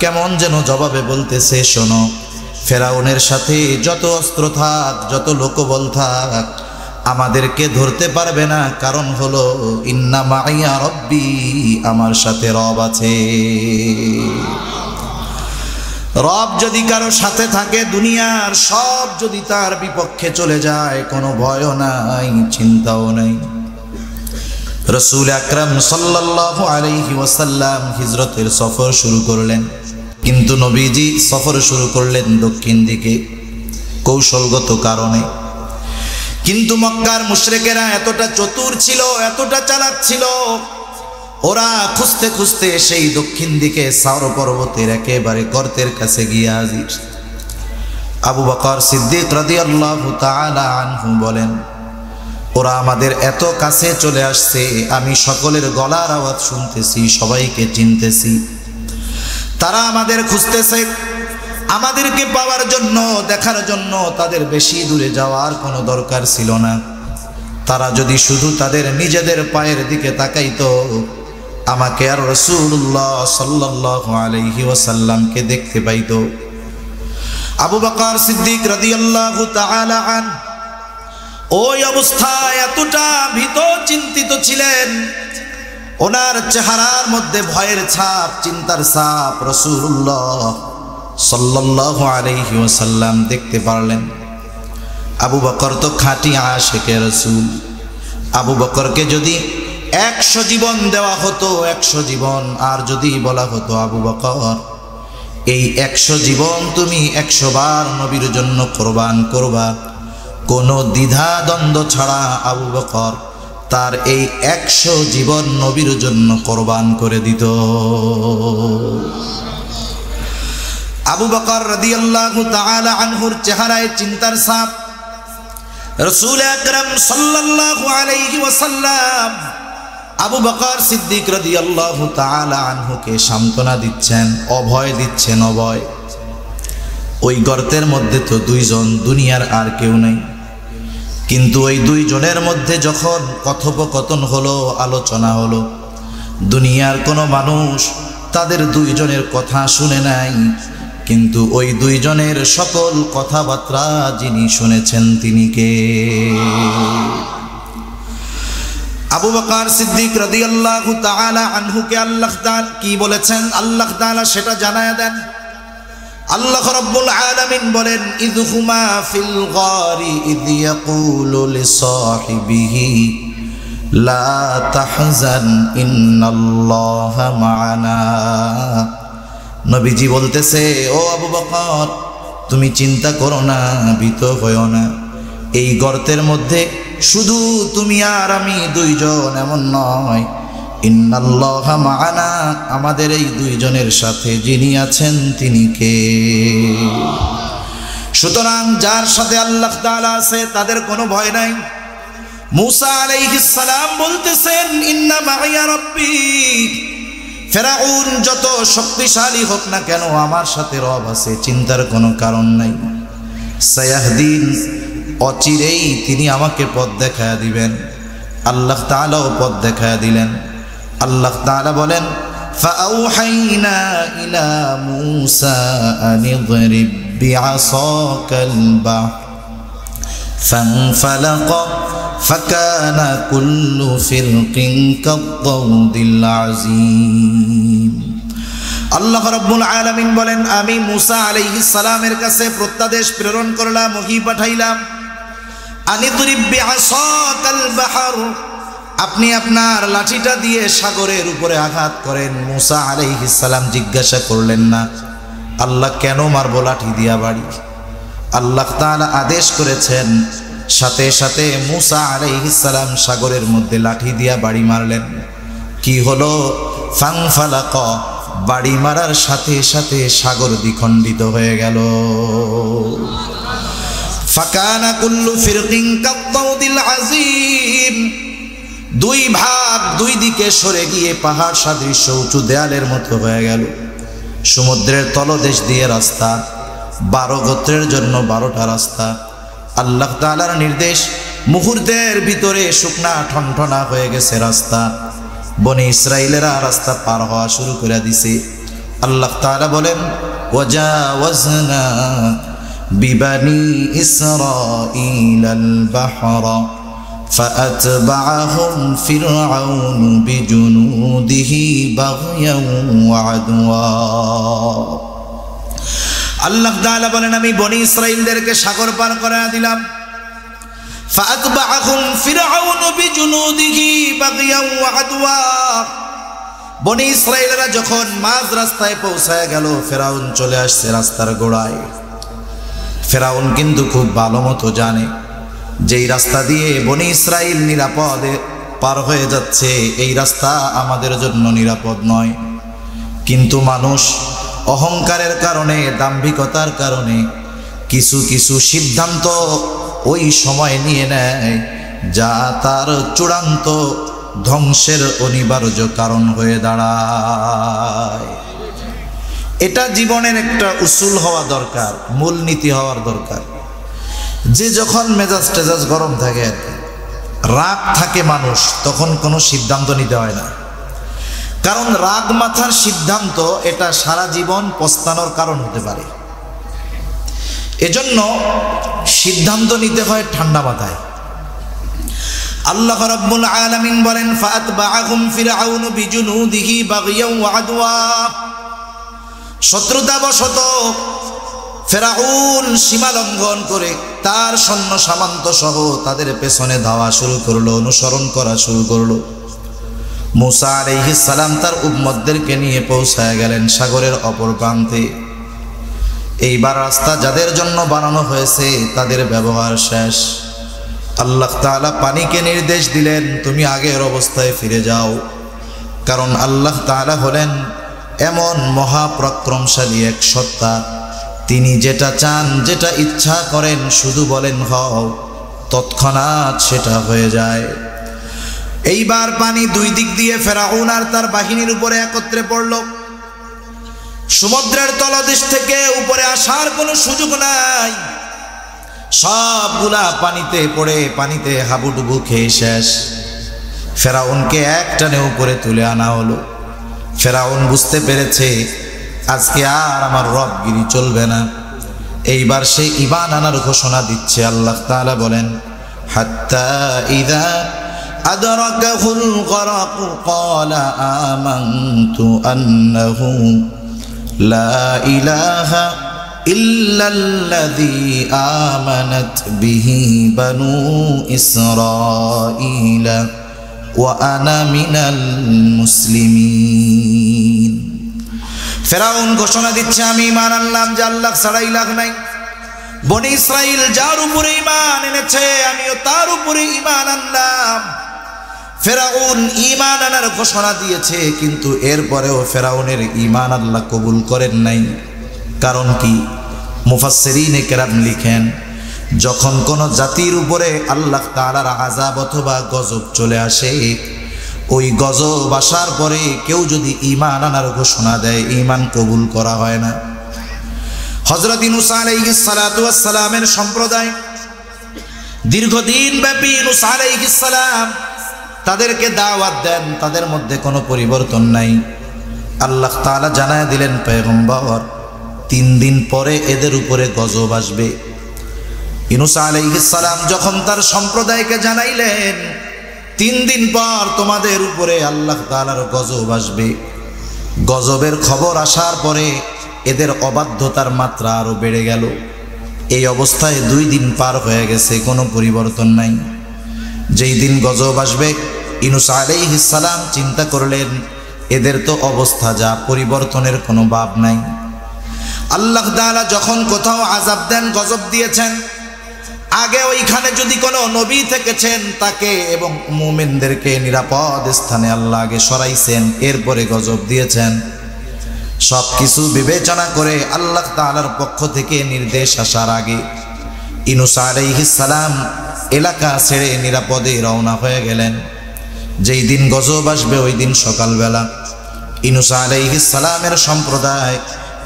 কেমন যেন জবাবে বলতেছে, শোনো, ফেরাউনের সাথে যত অস্ত্র থাক, যত লোকবল থাক, আমাদেরকে ধরতে পারবে না। কারণ হলো ইন্না মাইয়া রব্বি, আমার সাথে রব আছে। রব যদি কারো সাথে থাকে, দুনিয়ার সব যদি তার বিপক্ষে চলে যায়, কোনো ভয়ও নাই, চিন্তাও নাই। রাসূল আকরাম সাল্লাল্লাহু আলাইহি ওয়াসাল্লাম হিজরতের সফর শুরু করলেন, কিন্তু নবীজি সফর শুরু করলেন দক্ষিণ দিকে কৌশলগত কারণে। কিন্তু মক্কার মুশরিকেরা এতটা চতুর ছিল, এতটা চালাক ছিল, ওরা খুঁজতে খুঁজতে সেই দক্ষিণ দিকে সাওর পর্বতের একেবারে গর্তের কাছে গিয়ে হাজির। আবু বকর সিদ্দিক রাদিয়াল্লাহু তাআলা আনহু বলেন, ওরা আমাদের এত কাছে চলে আসছে, আমি সকলের গলার আওয়াজ শুনতেছি, সবাইকে চিনতেছি। তারা আমাদের খুঁজতেছে, আমাদেরকে পাওয়ার জন্য, দেখার জন্য তাদের বেশি দূরে যাওয়ার কোনো দরকার ছিল না। তারা যদি শুধু তাদের নিজেদের পায়ের দিকে তাকাইতো, আমাকে আর রাসূলুল্লাহ সাল্লাল্লাহু আলাইহি ওয়াসাল্লামকে দেখতে পাইতো। আবু বকর সিদ্দিক রাদিয়াল্লাহু তাআলা আন ওই অবস্থায় এতটা ভীত চিন্তিত ছিলেন, ওনার চেহারার মধ্যে ভয়ের ছাপ, চিন্তার ছাপ রাসূলুল্লাহ সাল্লাল্লাহু আলাইহি ওয়াসাল্লাম দেখতে পারলেন। আবু বকর তো খাঁটি আশিকে রাসূল। আবু বকরকে যদি 100 জীবন দেওয়া হতো, 100 জীবন, আর যদি বলা হতো আবু বকর এই 100 জীবন তুমি 100 বার নবীর জন্য কোরবান করবা, কোনো দ্বিধা দ্বন্দ্ব ছাড়া আবু বকর তার এই 100 জীবন নবীর জন্য কোরবান করে দিত। আবু বকর রাদিয়াল্লাহু তাআলা আনহুর চেহারায় চিন্তার ছাপ। রাসূল আকরাম সাল্লাল্লাহু আলাইহি ওয়াসাল্লাম আবু বকর সিদ্দিক রাদিয়াল্লাহু তাআলা আনহুকে সান্ত্বনা দিচ্ছেন, অভয় দিচ্ছেন, অভয়। ওই গর্তের মধ্যে তো 2 জন, দুনিয়ার আর কেউ নেই। কিন্তু ওই 2 জনের মধ্যে যখন কথোপকথন হলো, আলোচনা হলো, দুনিয়ার কোনো মানুষ তাদের 2 জনের কথা শুনে নাই, কিন্তু ওই 2 জনের সকল কথাবার্তা যিনি শুনেছেন তিনি কে? আবু বকর সিদ্দিক রাদিয়াল্লাহু তাআলা আনহুকে আল্লাহ তাআলা কি বলেছেন, আল্লাহ তাআলা সেটা জানায়া দেন। আল্লাহ রাব্বুল আলামিন বলেন, ইযহুমা ফিল গারি ইয ইয়াকুলু লিসাহিবিহি লা তাহজান ইন্নাল্লাহা মা'ানা। নবীজি বলতেছে, ও আবু বকর তুমি চিন্তা করো না, ভীত হয়ো না। এই গর্তের মধ্যে শুধু তুমি আর আমি 2 জন, এমন নয়। ইন্নাল্লাহা মা'ানা, আমাদের এই 2 জনের সাথে যিনি আছেন তিনি কে? সুতরাং যার সাথে আল্লাহ তাআলা আছে তাদের কোনো ভয় নাই। मूसा আলাইহিস সালাম বলতেছেন, ইন্না মাইয়া রব্বি, ফেরাউন যত শক্তিশালী হোক না কেন, আমার সাথে রব আছে, চিন্তার কোনো কারণ নাই। সায়াহদিন, অচিরেই তিনি আমাকে পথ দেখায়া দিবেন। আল্লাহ তাআলাও পথ দেখায়া দিলেন। আল্লাহ তাআলা বলেন, ফাআউহাইনা ইলা মূসা আন ইদরিব বিআসাকাল বাহর ফানফালাকা ফাকানা কুল্লু ফিরকিন কাত-তাউদিল আযীম। আল্লাহ রাব্বুল আলামিন বলেন, আমি মূসা আলাইহিস সালামের কাছে প্রত্যাদেশ প্রেরণ করলাম, ওহী পাঠাইলাম। আনিদরিব বিআসাকাল বাহর, আপনি আপনার লাঠিটা দিয়ে সাগরের উপরে আঘাত করেন। মুসা আলাইহিস সালাম জিজ্ঞাসা করলেন না, আল্লাহ কেন মারবো লাঠি দিয়া বাড়ি? আল্লাহ তাআলা আদেশ করেছেন, সাথে সাথে মুসা আলাইহিস সালাম সাগরের মধ্যে লাঠি দিয়া বাড়ি মারলেন। কি হলো? ফানফালাক, বাড়ি মারার সাথে সাথে সাগর দ্বিখণ্ডিত হয়ে গেল। ফাকানা কুল্লু ফিরকিন কাত্তাউদিল আযীম, দুই ভাগ দুই দিকে সরে গিয়ে পাহাড় সদৃশ্য উঁচু দেয়ালের মতো হয়ে গেল। সমুদ্রের তলদেশ দিয়ে রাস্তা, 12 গোত্রের জন্য 12টা রাস্তা। আল্লাহ তাআলার নির্দেশ, মুহূর্তের ভিতরে শুকনা ঠনঠনা হয়ে গেছে রাস্তা। বনি ইসরাইলেরা রাস্তা পার হওয়া শুরু করে দিছে। আল্লাহ তাআলা বলেন, ওয়াজাওয়াজনা বিবানি ইসরাঈলাল বাহরা ফাআতবাআহুম ফিরআউন বিজুনুদিহি বাগয়ান ওয়া আদওয়া। আল্লাহ তাআলা বলেন, আমি বনি ইসরাইলদেরকে সাগর পার করে দিলাম। ফাআতবাআহুম ফিরআউন বিজুনুদিহি বাগয়ান ওয়া আদওয়া। বনি ইসরাইলরা যখন মাঝ রাস্তায় পৌঁছায় গেল, ফিরআউন চলে আসছে রাস্তার গোড়ায়। ফিরআউন কিন্তু খুব ভালো মতো জানে যেই রাস্তা দিয়ে বনি ইসরাইল নিরাপদে পার হয়ে যাচ্ছে, এই রাস্তা আমাদের জন্য নিরাপদ নয়। কিন্তু মানুষ অহংকারের কারণে, দাম্ভিকতার কারণে কিছু কিছু সিদ্ধান্ত ওই সময় নিয়ে নেয়, যা তার চূড়ান্ত ধ্বংসের অনিবার্য কারণ হয়ে দাঁড়ায়। এটা জীবনের একটা উসুল হওয়া দরকার, মূলনীতি হওয়ার দরকার। যে যখন মেজাজ টেজাজ গরম থাকে, রাগ থাকে মানুষ, তখন কোনো সিদ্ধান্ত নিতে হয় না। কারণ রাগ মাথার সিদ্ধান্ত এটা সারা জীবন পস্তানোর কারণ হতে পারে। এজন্য সিদ্ধান্ত নিতে হয় ঠান্ডা মাথায়। আল্লাহ রাব্বুল আলামিন বলেন, ফাআতবাআহুম ফিরআউন বিজুনুদিহি বাগয়ান ওয়া আদওয়া। শত্রুতাবশত ফিরআউন সীমা লঙ্ঘন করে তার সৈন্য সামন্ত সহ তাদের পেছনে ধাওয়া শুরু করলো, অনুসরণ করা শুরু করলো। মুসা আলাইহিস সালাম তার উম্মতদেরকে নিয়ে পৌঁছায় গেলেন সাগরের অপর প্রান্তে। এইবার রাস্তা যাদের জন্য বানানো হয়েছে তাদের ব্যবহার শেষ। আল্লাহ তাআলা পানিকে নির্দেশ দিলেন, তুমি আগের অবস্থায় ফিরে যাও। কারণ আল্লাহ তাআলা হলেন এমন মহাপরাক্রমশালী এক সত্তা, তিনি যেটা চান, যেটা ইচ্ছা করেন, শুধু বলেন হও, তৎক্ষণাৎ সেটা হয়ে যায়। এইবার পানি দুই দিক দিয়ে ফিরআউন আর তার বাহিনীর উপরে একত্রে পড়ল। সমুদ্রের তলদেশ থেকে উপরে আসার কোনো সুযোগ নাই। সবগুলা পানিতে পড়ে পানিতে হাবুডুবু খেয়ে শেষ। ফিরআউনকে একটানে উপরে তুলে আনা হলো। ফিরআউন বুঝতে পেরেছে আজকে আর আমার রবগিরি চলবে না। এইবার সে ঈমান আনার ঘোষণা দিচ্ছে। আল্লাহ তাআলা বলেন, হাত্তা ইযা আদরাকাহুল গরাক ক্বালা আমানতু আন্নাহু লা ইলাহা ইল্লাল্লাযী আমানাত বিহি বানু ইসরাঈলা ওয়া আনা মিনাল মুসলিমিন। ফিরআউন ঘোষণা দিচ্ছে, আমি ঈমান আনলাম যে আল্লাহ ছাড়া ইলাহ নাই। বনি ইসরাইল যার উপরে ঈমান এনেছে, আমিও তার উপরে ঈমান আনলাম। ফিরআউন ঈমান আনার ঘোষণা দিয়েছে, কিন্তু এরপরেও ফিরআউনের ঈমান আল্লাহ কবুল করেন নাই। কারণ কি? মুফাসসিরিনে কেরাম লিখেন, যখন কোন জাতির উপরে আল্লাহ তাআলার আযাব অথবা গজব চলে আসে, ওই গজব আসার পরে কেউ যদি ঈমান আনার ঘোষণা দেয়, ঈমান কবুল করা হয় না। হযরত ইউনূস আলাইহিস সালাতু ওয়াস সালামের সম্প্রদায় দীর্ঘদিন ব্যাপী ইউনূস আলাইহিস সালাম তাদেরকে দাওয়াত দেন, তাদের মধ্যে কোনো পরিবর্তন নাই। আল্লাহ তাআলা জানায় দিলেন, পয়গম্বর 3 দিন পরে এদের উপরে গজব আসবে। ইউনূস আলাইহিস সালাম যখন তার সম্প্রদায়কে জানাইলেন, 3 দিন পর তোমাদের উপরে আল্লাহ তাআলার গজব আসবে। গজবের খবর আসার পরে এদের অবাধ্যতার মাত্রা আরো বেড়ে গেল। এই অবস্থায় 2 দিন পার হয়ে গেছে, কোনো পরিবর্তন নাই। যেই দিন গজব আসবে ইউনূস আলাইহিস সালাম চিন্তা করলেন এদের তো অবস্থা যা, পরিবর্তনের কোনো ভাব নাই। আল্লাহ তাআলা যখন কোথাও আযাব দেন, গজব দিয়েছেন, আগে ওইখানে যদি কোনো নবী থেকেছেন তাকে এবং মুমিনদেরকে নিরাপদ স্থানে আল্লাহ আগে সরাইছেন, এরপরে গজব দিয়েছেন। সব কিছু বিবেচনা করে আল্লাহ তাআলার পক্ষ থেকে নির্দেশ আসার আগে ইউনূস আলাইহিস সালাম এলাকা ছেড়ে নিরাপদে রওনা হয়ে গেলেন। যেই দিন গজব আসবে ওই দিন সকালবেলা ইউনূস আলাইহিস সালামের সম্প্রদায়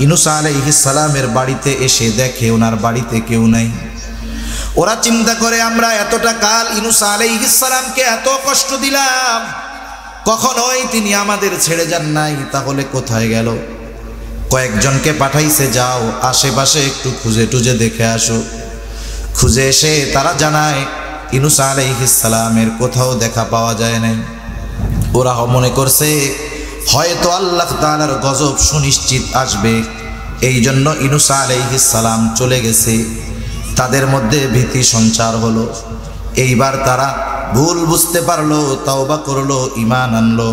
ইউনূস আলাইহিস সালামের বাড়িতে এসে দেখে ওনার বাড়িতে কেউ নাই। ওরা চিন্তা করে আমরা এতটা কাল ইউনূস আলাইহিস সালামকে এত কষ্ট দিলাম, কখনোই তিনি আমাদের ছেড়ে যান নাই, তাহলে কোথায় গেল? কয়েকজনকে পাঠাইছে, যাও আশেপাশে একটু খুঁজে টুজে দেখে আসো। খুঁজে এসে তারা জানায় ইউনূস আলাইহিস সালামের কোথাও দেখা পাওয়া যায় নাই। ওরা মনে করছে হয়তো আল্লাহ তাআলার গজব সুনিশ্চিত আসবে, এই জন্য ইউনূস আলাইহিস সালাম চলে গেছে। তাদের মধ্যে ভীতি সঞ্চার হলো। এইবার তারা ভুল বুঝতে পারলো, তওবা করলো, ঈমান আনলো।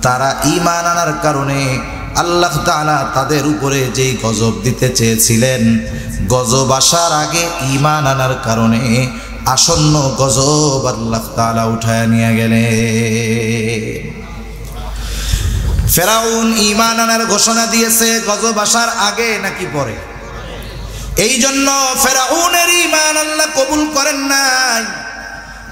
তারা ঈমান আনার কারণে আল্লাহ তাআলা তাদের উপরে যেই গজব দিতে চেয়েছিলেন, গজব আসার আগে ঈমান আনার কারণে আসন্ন গজব আল্লাহ তাআলা উঠায় নিয়ে গেলেন। ফেরাউন ঈমান আনার ঘোষণা দিয়েছে গজব আসার আগে নাকি পরে? এই জন্য ফেরাউনের ঈমান আল্লাহ কবুল করেন নাই।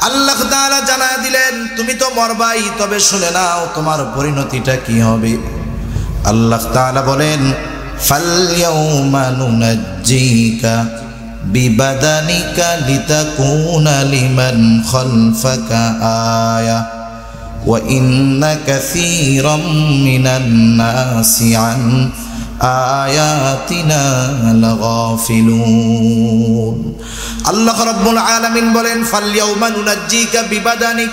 আল্লাহ তাআলা জানায় দিলেন তুমি তো মরবাই, তবে শুনে নাও তোমার পরিণতিটা কি হবে। আল্লাহ তাআলা বলেন ফালইয়াউমা নুনাজ্জিকা বিবাদানিকা লিতাকুনা লিমান খালফাকা আয়া ওয়া ইন্না কাসীরাম মিনান নাসি আন আয়াতিনা লাগাফিলুন। আল্লাহ রাব্বুল আলামিন বলেন ফালইয়াউমা নুনাজ্জিকা বিবাদানিক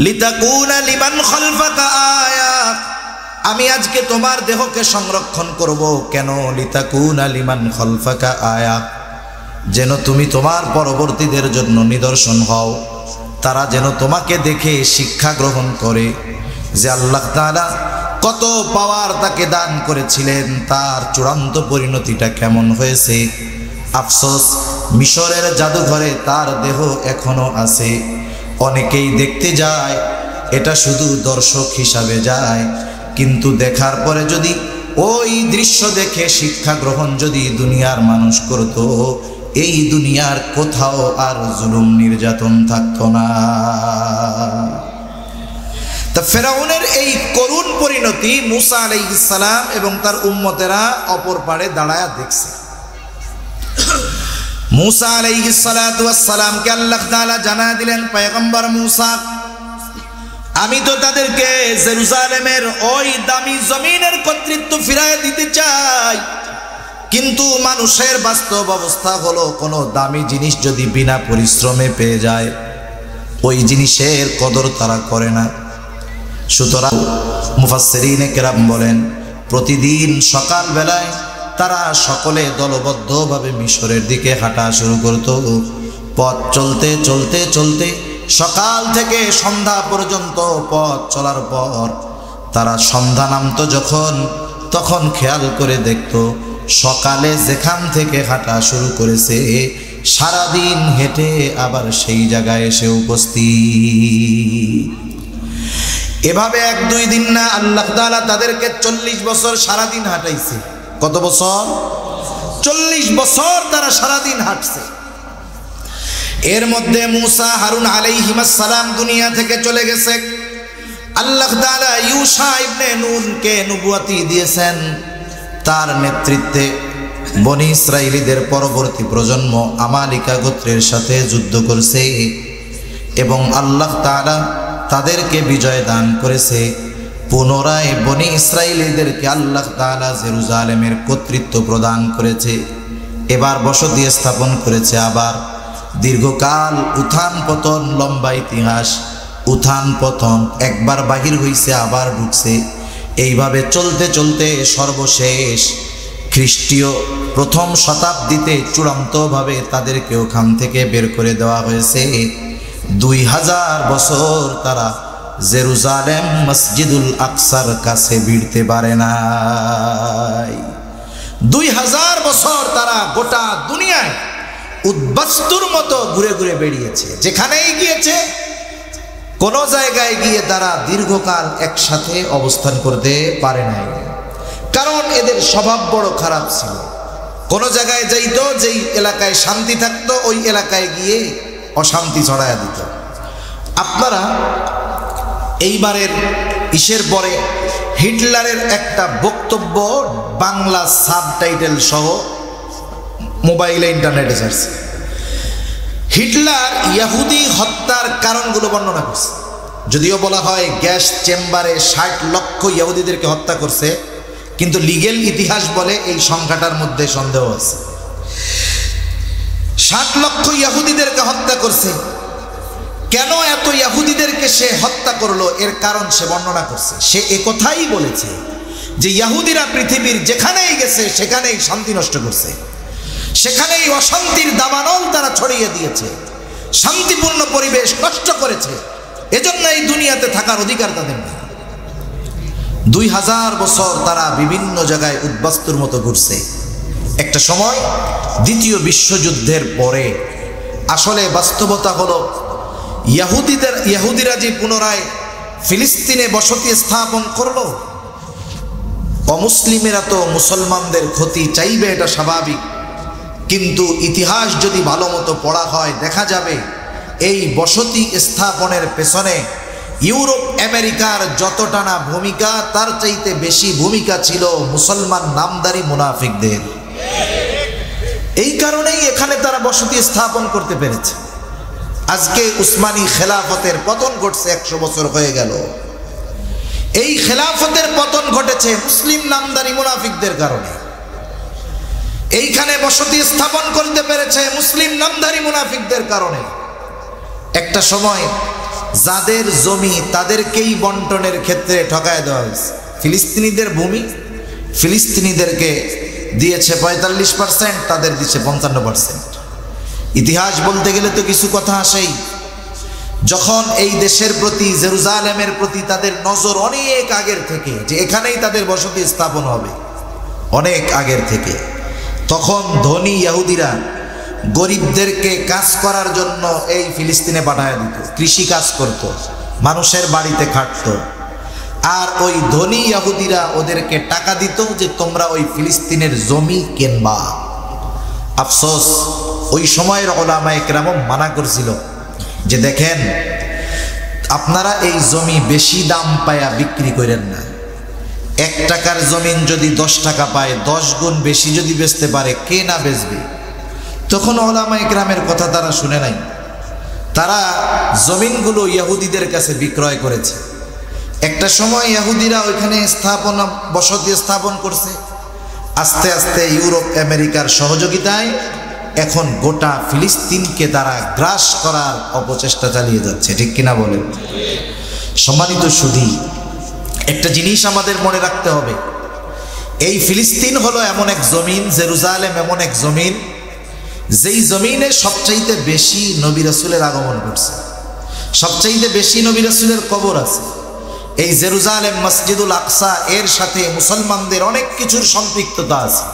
লিতাকুনা লিমান খালফাকা আয়া, আমি আজকে তোমার দেহকে সংরক্ষণ করব। কেন? লিতাকুনা লিমান খালফাকা আয়া, যেন তুমি তোমার পরবর্তীদের জন্য নিদর্শন হও, তারা যেন তোমাকে দেখে শিক্ষা গ্রহণ করে যে আল্লাহ তাআলা কত পাওয়ার তাকে দান করেছিলেন, তার চূড়ান্ত পরিণতিটা কেমন হয়েছে। আফসোস মিশরের জাদুঘরে তার দেহ এখনো আছে। অনেকেই দেখতে যায়, এটা শুধু দর্শক হিসাবে যায়, কিন্তু দেখার পরে যদি ওই দৃশ্য দেখে শিক্ষা গ্রহণ যদি দুনিয়ার মানুষ করত, এই দুনিয়ার কোথাও আর জুলুম নির্যাতন থাকতো না। তা ফেরাউনের এই করুণ পরিণতি মূসা আলাইহিস সালাম এবং তার উম্মতেরা অপর পারে দাঁড়ায়া দেখছে। মূসা আলাইহিস সালাতু ওয়াস সালামকে আল্লাহ তাআলা জানায় দিলেন, পয়গম্বর মূসা, আমি তো তাদেরকে জেরুজালেমের ওই দামি জমিনের কর্তৃত্ব ফিরায় দিতে চাই, কিন্তু মানুষের বাস্তব অবস্থা হলো কোনো দামি জিনিস যদি বিনা পরিশ্রমে পেয়ে যায়, ওই জিনিসের কদর তারা করে না। সুতরাং মুফাসসিরিনে কেরাম বলেন প্রতিদিন সকালবেলায় তারা সকলে দলবদ্ধভাবে মিশরের দিকে হাঁটা শুরু করত। পথ চলতে চলতে চলতে সকাল থেকে সন্ধ্যা পর্যন্ত পথ চলার পর তারা সন্ধ্যা নামতো যখন, তখন খেয়াল করে দেখত সকালে যেখান থেকে হাঁটা শুরু করেছে সারাদিন হেঁটে আবার সেই জায়গায় এসে উপস্থিত। এভাবে 1-2 দিন না, আল্লাহ তাআলা তাদেরকে 40 বছর সারাদিন হাঁটাইছে। কত বছর? 40 বছর তারা সারাদিন হাঁটছে। এর মধ্যে মূসা হারুন আলাইহিস সালাম দুনিয়া থেকে চলে গেছে। আল্লাহ তাআলা ইউশা ইবনে নুনকে নবুয়তি দিয়েছেন। তার নেতৃত্বে বনি ইসরাইলীদের পরবর্তী প্রজন্ম আমালিকা গোত্রের সাথে যুদ্ধ করছে এবং আল্লাহ তাআলা তাদেরকে বিজয় দান করেছে। পুনরায় বনি ইসরাইলীদেরকে আল্লাহ তাআলা জেরুজালেমের কর্তৃত্ব প্রদান করেছে। এবার বসতি স্থাপন করেছে। আবার দীর্ঘকাল উত্থান পতন, লম্বা ইতিহাস, উত্থান পতন, একবার বাহির হইছে আবার ঢুকছে। এইভাবে চলতে চলতে সর্বশেষ খ্রিস্টীয় প্রথম শতাব্দীতে চূড়ান্তভাবে তাদেরকে ওখান থেকে বের করে দেওয়া হয়েছে। 2000 বছর তারা জেরুজালেম মসজিদুল আকসার কাছে ভিড়তে পারে নাই। 2000 বছর তারা গোটা দুনিয়ায় উদ্বাস্তুর মতো ঘুরে ঘুরে বেরিয়েছে। যেখানেই গিয়েছে কোন জায়গায় গিয়ে তারা দীর্ঘকাল একসাথে অবস্থান করতে পারে নাই, কারণ এদের স্বভাব বড় খারাপ ছিল। কোন জায়গায় যাইতো, যেই এলাকায় শান্তি থাকতো ওই এলাকায় গিয়ে অশান্তি ছড়ায়া দিত। আপনারা এইবারের ইসের পরে হিটলারের একটা বক্তব্য বাংলা সাবটাইটেল সহ মোবাইলে ইন্টারনেটে ছাড়ছে। হিটলার ইহুদি হত্যার কারণগুলো বর্ণনা করছে। যদিও বলা হয় গ্যাস চেম্বারে 60 লক্ষ ইহুদিদেরকে হত্যা করছে, কিন্তু লিগেল ইতিহাস বলে এই সংখ্যাটার মধ্যে সন্দেহ আছে। 60 লক্ষ ইহুদিদেরকে হত্যা করছে। কেন এত ইহুদিদেরকে সে হত্যা করলো এর কারণ সে বর্ণনা করছে। সে একথাই বলেছে যে ইহুদিরা পৃথিবীর যেখানেই গেছে সেখানেই শান্তি নষ্ট করছে, সেখানেই অশান্তির দাবানল তারা ছড়িয়ে দিয়েছে, শান্তিপূর্ণ পরিবেশ নষ্ট করেছে। এজন্য এই দুনিয়াতে থাকার অধিকার তাদের নেই। 2000 বছর তারা বিভিন্ন জায়গায় উদ্বাস্তুর মতো ঘুরছে। একটা সময় দ্বিতীয় বিশ্বযুদ্ধের পরে আসলে বাস্তবতা হলো ইহুদিরা যে পুনরায় ফিলিস্তিনে বসতি স্থাপন করলো, অমুসলিমেরা তো মুসলমানদের ক্ষতি চাইবে, এটা স্বাভাবিক। কিন্তু ইতিহাস যদি ভালো মতো পড়া হয় দেখা যাবে এই বসতি স্থাপনের পেছনে ইউরোপ আমেরিকার যতটা না ভূমিকা তার চাইতে বেশি ভূমিকা ছিল মুসলমান নামদারি মুনাফিকদের। এই কারণেই এখানে তারা বসতি স্থাপন করতে পেরেছে। আজকে উসমানী খেলাফতের পতন ঘটছে, 100 বছর হয়ে গেল। এই খেলাফতের পতন ঘটেছে মুসলিম নামদারি মুনাফিকদের কারণে। এইখানে বসতি স্থাপন করতে পেরেছে মুসলিম নামধারী মুনাফিকদের কারণে। একটা সময় যাদের জমি তাদেরকেই বন্টনের ক্ষেত্রে ঠকায় দেওয়া হয়েছে। ফিলিস্তিনিদের ভূমি ফিলিস্তিনিদেরকে দিয়েছে 45%, তাদের দিচ্ছে 55%। ইতিহাস বলতে গেলে তো কিছু কথা আসেই। যখন এই দেশের প্রতি, জেরুজালেমের প্রতি তাদের নজর অনেক আগের থেকে, যে এখানেই তাদের বসতি স্থাপন হবে, অনেক আগের থেকে, তখন ধনী ইহুদিরা গরিবদেরকে কাজ করার জন্য এই ফিলিস্তিনে পাঠায় দিত। কৃষি কাজ করত, মানুষের বাড়িতে খাটত, আর ওই ধনী ইহুদিরা ওদেরকে টাকা দিত যে তোমরা ওই ফিলিস্তিনের জমি কিনবা। আফসোস ওই সময়ের উলামায়ে কেরাম মানা করছিল যে দেখেন আপনারা এই জমি বেশি দাম পায়া বিক্রি করেন না। 1 টাকার জমিন যদি 10 টাকা পায়, 10 গুণ বেশি যদি বেচতে পারে, কে না বেচবে? তখন উলামায়ে কেরামের কথা তারা শুনে নাই। তারা জমিনগুলো ইহুদিদের কাছে বিক্রয় করেছে। একটা সময় ইহুদিরা ওইখানে বসতি স্থাপন করছে। আস্তে আস্তে ইউরোপ আমেরিকার সহযোগিতায় এখন গোটা ফিলিস্তিনকে তারা গ্রাস করার অপচেষ্টা চালিয়ে যাচ্ছে। ঠিক কিনা বলেন? সম্মানিত সুধী, একটা জিনিস আমাদের মনে রাখতে হবে, এই ফিলিস্তিন হলো এমন এক জমিন, জেরুজালেম এমন এক জমিন, যেই জমিনে সবচাইতে বেশি নবী রাসূলের আগমন ঘটছে, সবচাইতে বেশি নবী রাসূলের কবর আছে। এই জেরুজালেম মসজিদুল আকসা এর সাথে মুসলমানদের অনেক কিছুর সম্পৃক্ততা আছে।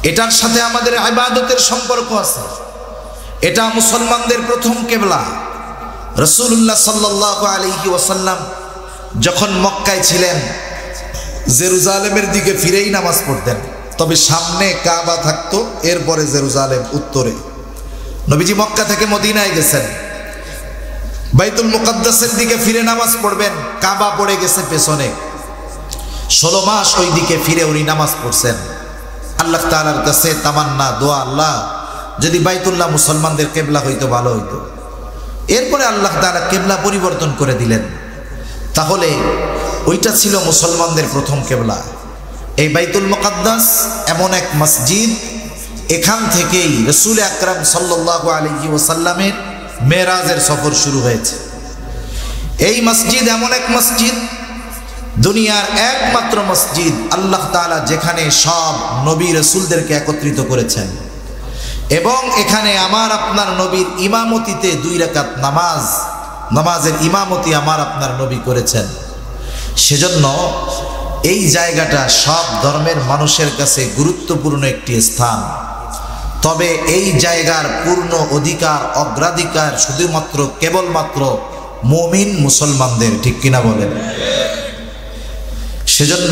এটার সাথে আমাদের ইবাদতের সম্পর্ক আছে। এটা মুসলমানদের প্রথম কিবলা। রাসূলুল্লাহ সাল্লাল্লাহু আলাইহি ওয়াসাল্লাম যখন মক্কায় ছিলেন জেরুজালেমের দিকে ফিরেই নামাজ পড়তেন, তবে সামনে কাবা থাকতো, এরপরে জেরুজালেম উত্তরে। নবীজি মক্কা থেকে মদিনায় গেছেন, বাইতুল মুকাদ্দাসের দিকে ফিরে নামাজ পড়বেন, কাবা পড়ে গেছে পেছনে। 16 মাস ওই দিকে ফিরে উনি নামাজ পড়ছেন। আল্লাহ তাআলার কাছে তামান্না, দোয়া, আল্লাহ যদি বাইতুল্লাহ মুসলমানদের কিবলা হইতো ভালো হইতো। এরপরে আল্লাহ তাআলা কিবলা পরিবর্তন করে দিলেন। তাহলে ওইটা ছিল মুসলমানদের প্রথম কিবলা। এই বাইতুল মুকাদ্দাস এমন এক মসজিদ, এখান থেকেই রাসূল আকরাম সাল্লাল্লাহু আলাইহি ওয়াসাল্লামের মেরাজের সফর শুরু হয়েছে। এই মসজিদ এমন এক মসজিদ দুনিয়ার একমাত্র মসজিদ আল্লাহ তাআলা যেখানে সব নবী রাসূলদেরকে একত্রিত করেছেন এবং এখানে আমার আপনার নবীর ইমামতিতে 2 রাকাত নামাজের ইমামতি আমার আপনার নবী করেছেন। সেজন্য এই জায়গাটা সব ধর্মের মানুষের কাছে গুরুত্বপূর্ণ একটি স্থান। তবে এই জায়গার পূর্ণ অধিকার অগ্রাধিকার শুধুমাত্র কেবলমাত্র মুমিন মুসলমানদের, ঠিক কিনা বলেন? সেজন্য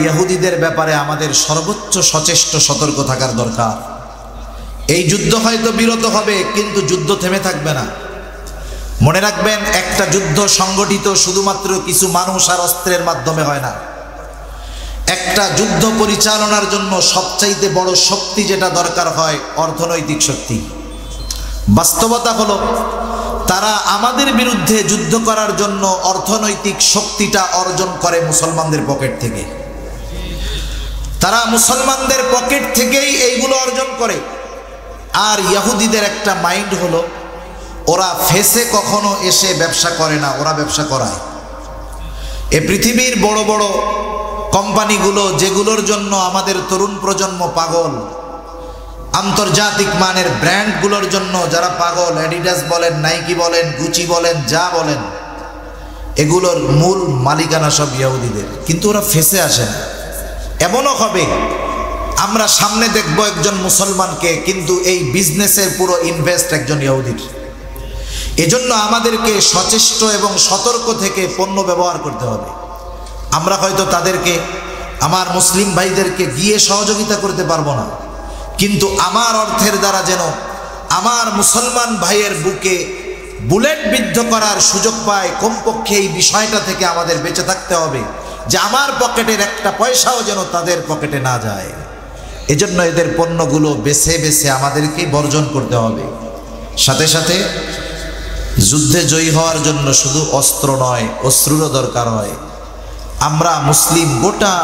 ইহুদিদের ব্যাপারে আমাদের সর্বোচ্চ সচেষ্ট সতর্ক থাকার দরকার। এই যুদ্ধ হয়তো বিরত হবে, কিন্তু যুদ্ধ থেমে থাকবে না। মনে রাখবেন, একটা যুদ্ধ সংগঠিত শুধুমাত্র কিছু মানুষ আর অস্ত্রের মাধ্যমে হয় না। একটা যুদ্ধ পরিচালনার জন্য সবচাইতে বড় শক্তি যেটা দরকার হয়, অর্থনৈতিক শক্তি। বাস্তবতা হলো তারা আমাদের বিরুদ্ধে যুদ্ধ করার জন্য অর্থনৈতিক শক্তিটা অর্জন করে মুসলমানদের পকেট থেকে। তারা মুসলমানদের পকেট থেকেই এইগুলো অর্জন করে। আর ইহুদিদের একটা মাইন্ড হলো, ওরা ফেসে কখনো এসে ব্যবসা করে না, ওরা ব্যবসা করায়। এ পৃথিবীর বড় বড় কোম্পানিগুলো যেগুলোর জন্য আমাদের তরুণ প্রজন্ম পাগল, আন্তর্জাতিক মানের ব্র্যান্ডগুলোর জন্য যারা পাগল, অ্যাডিডাস বলেন, নাইকি বলেন, গুচি বলেন, যা বলেন, এগুলোর মূল মালিকানা সব ইহুদিদের। কিন্তু ওরা ফেসে আসে না। এমনও হবে আমরা সামনে দেখব একজন মুসলমানকে, কিন্তু এই বিজনেসের পুরো ইনভেস্ট একজন ইহুদির। এজন্য আমাদেরকে সচেষ্ট এবং সতর্ক থেকে পণ্য ব্যবহার করতে হবে। আমরা হয়তো তাদেরকে, আমার মুসলিম ভাইদেরকে গিয়ে সহযোগিতা করতে পারবো না, কিন্তু আমার অর্থের দ্বারা যেন আমার মুসলমান ভাইয়ের বুকে বুলেট বিদ্ধ করার সুযোগ পায়, কমপক্ষে এই বিষয়টা থেকে আমাদের বেঁচে থাকতে হবে যে আমার পকেটের একটা পয়সাও যেন তাদের পকেটে না যায়। এজন্য এদের পণ্যগুলো বেছে বেছে আমাদেরকে বর্জন করতে হবে। সাথে সাথে যুদ্ধে জয়ী হওয়ার জন্য শুধু অস্ত্র নয়, অশ্রুরও দরকার হয়। আমরা মুসলিম, গোটা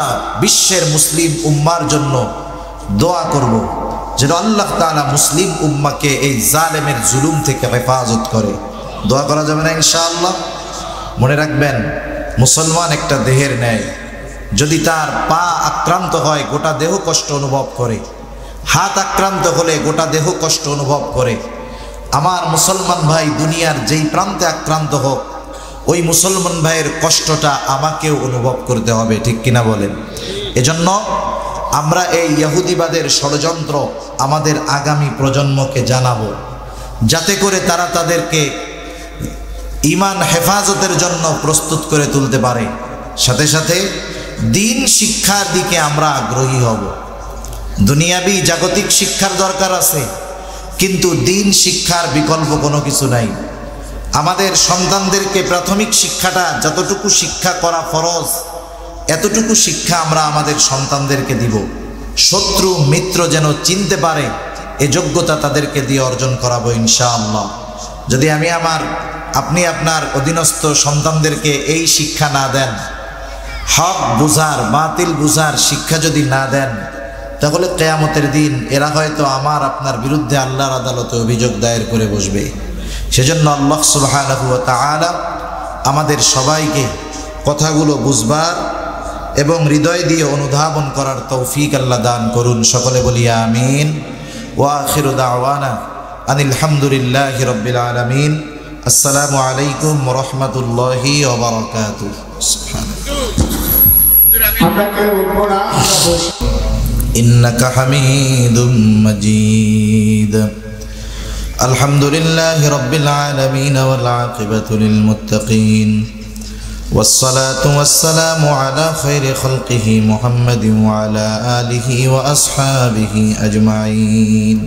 বিশ্বের মুসলিম উম্মার জন্য দোয়া করব যেন আল্লাহ তাআলা মুসলিম উম্মাকে এই জালেমের জুলুম থেকে হেফাজত করে। দোয়া করা যাবে না ইনশাআল্লাহ? মনে রাখবেন, মুসলমান একটা দেহের ন্যায়। যদি তার পা আক্রান্ত হয় গোটা দেহ কষ্ট অনুভব করে, হাত আক্রান্ত হলে গোটা দেহ কষ্ট অনুভব করে। আমার মুসলমান ভাই দুনিয়ার যেই প্রান্তে আক্রান্ত হোক, ওই মুসলমান ভাইয়ের কষ্টটা আমাকেও অনুভব করতে হবে, ঠিক কিনা বলেন? এজন্য আমরা এই ইহুদিবাদের ষড়যন্ত্র আমাদের আগামী প্রজন্মকে জানাবো, যাতে করে তারা তাদেরকে ঈমান হেফাজতের জন্য প্রস্তুত করে তুলতে পারে। সাথে সাথে দিন শিক্ষার দিকে আমরা আগ্রহী হব। দুনিয়াবি জাগতিক শিক্ষার দরকার আছে, কিন্তু দিন শিক্ষার বিকল্প কোনো কিছু নাই। আমাদের সন্তানদেরকে প্রাথমিক শিক্ষাটা, যতটুকু শিক্ষা করা ফরজ, এতটুকু শিক্ষা আমরা আমাদের সন্তানদেরকে দিব। শত্রু মিত্র যেন চিনতে পারে, এ যোগ্যতা তাদেরকে দিয়ে অর্জন করাবো ইনশাআল্লাহ। যদি আপনি আপনার অধীনস্থ সন্তানদেরকে এই শিক্ষা না দেন, হক বুঝার, বাতিল বুঝার শিক্ষা যদি না দেন, তাহলে কিয়ামতের দিন এরা হয়তো আমার আপনার বিরুদ্ধে আল্লাহর আদালতে অভিযোগ দায়ের করে বসবে। সেজন্য আল্লাহ সুবহানাহু ওয়া তাআলা আমাদের সবাইকে কথাগুলো বুঝবার এবং হৃদয় দিয়ে অনুধাবন করার তৌফিক আল্লাহ দান করুন। সকলে বলি আমিন। ওয়া আখিরু দাওয়ানা আনিল হামদুলিল্লাহি রাব্বিল আলামিন। আসসালামু আলাইকুম ওয়া রাহমাতুল্লাহি ওয়া বারাকাতুহু। ইন্নাকা হামিদুম মাজিদ। আলহামদুলিল্লাহি রাব্বিল আলামিন ওয়াল আকিবাতু লিল মুত্তাকিন। والصلاة والسلام على خير خلقه محمد وعلى آله وأصحابه أجمعين.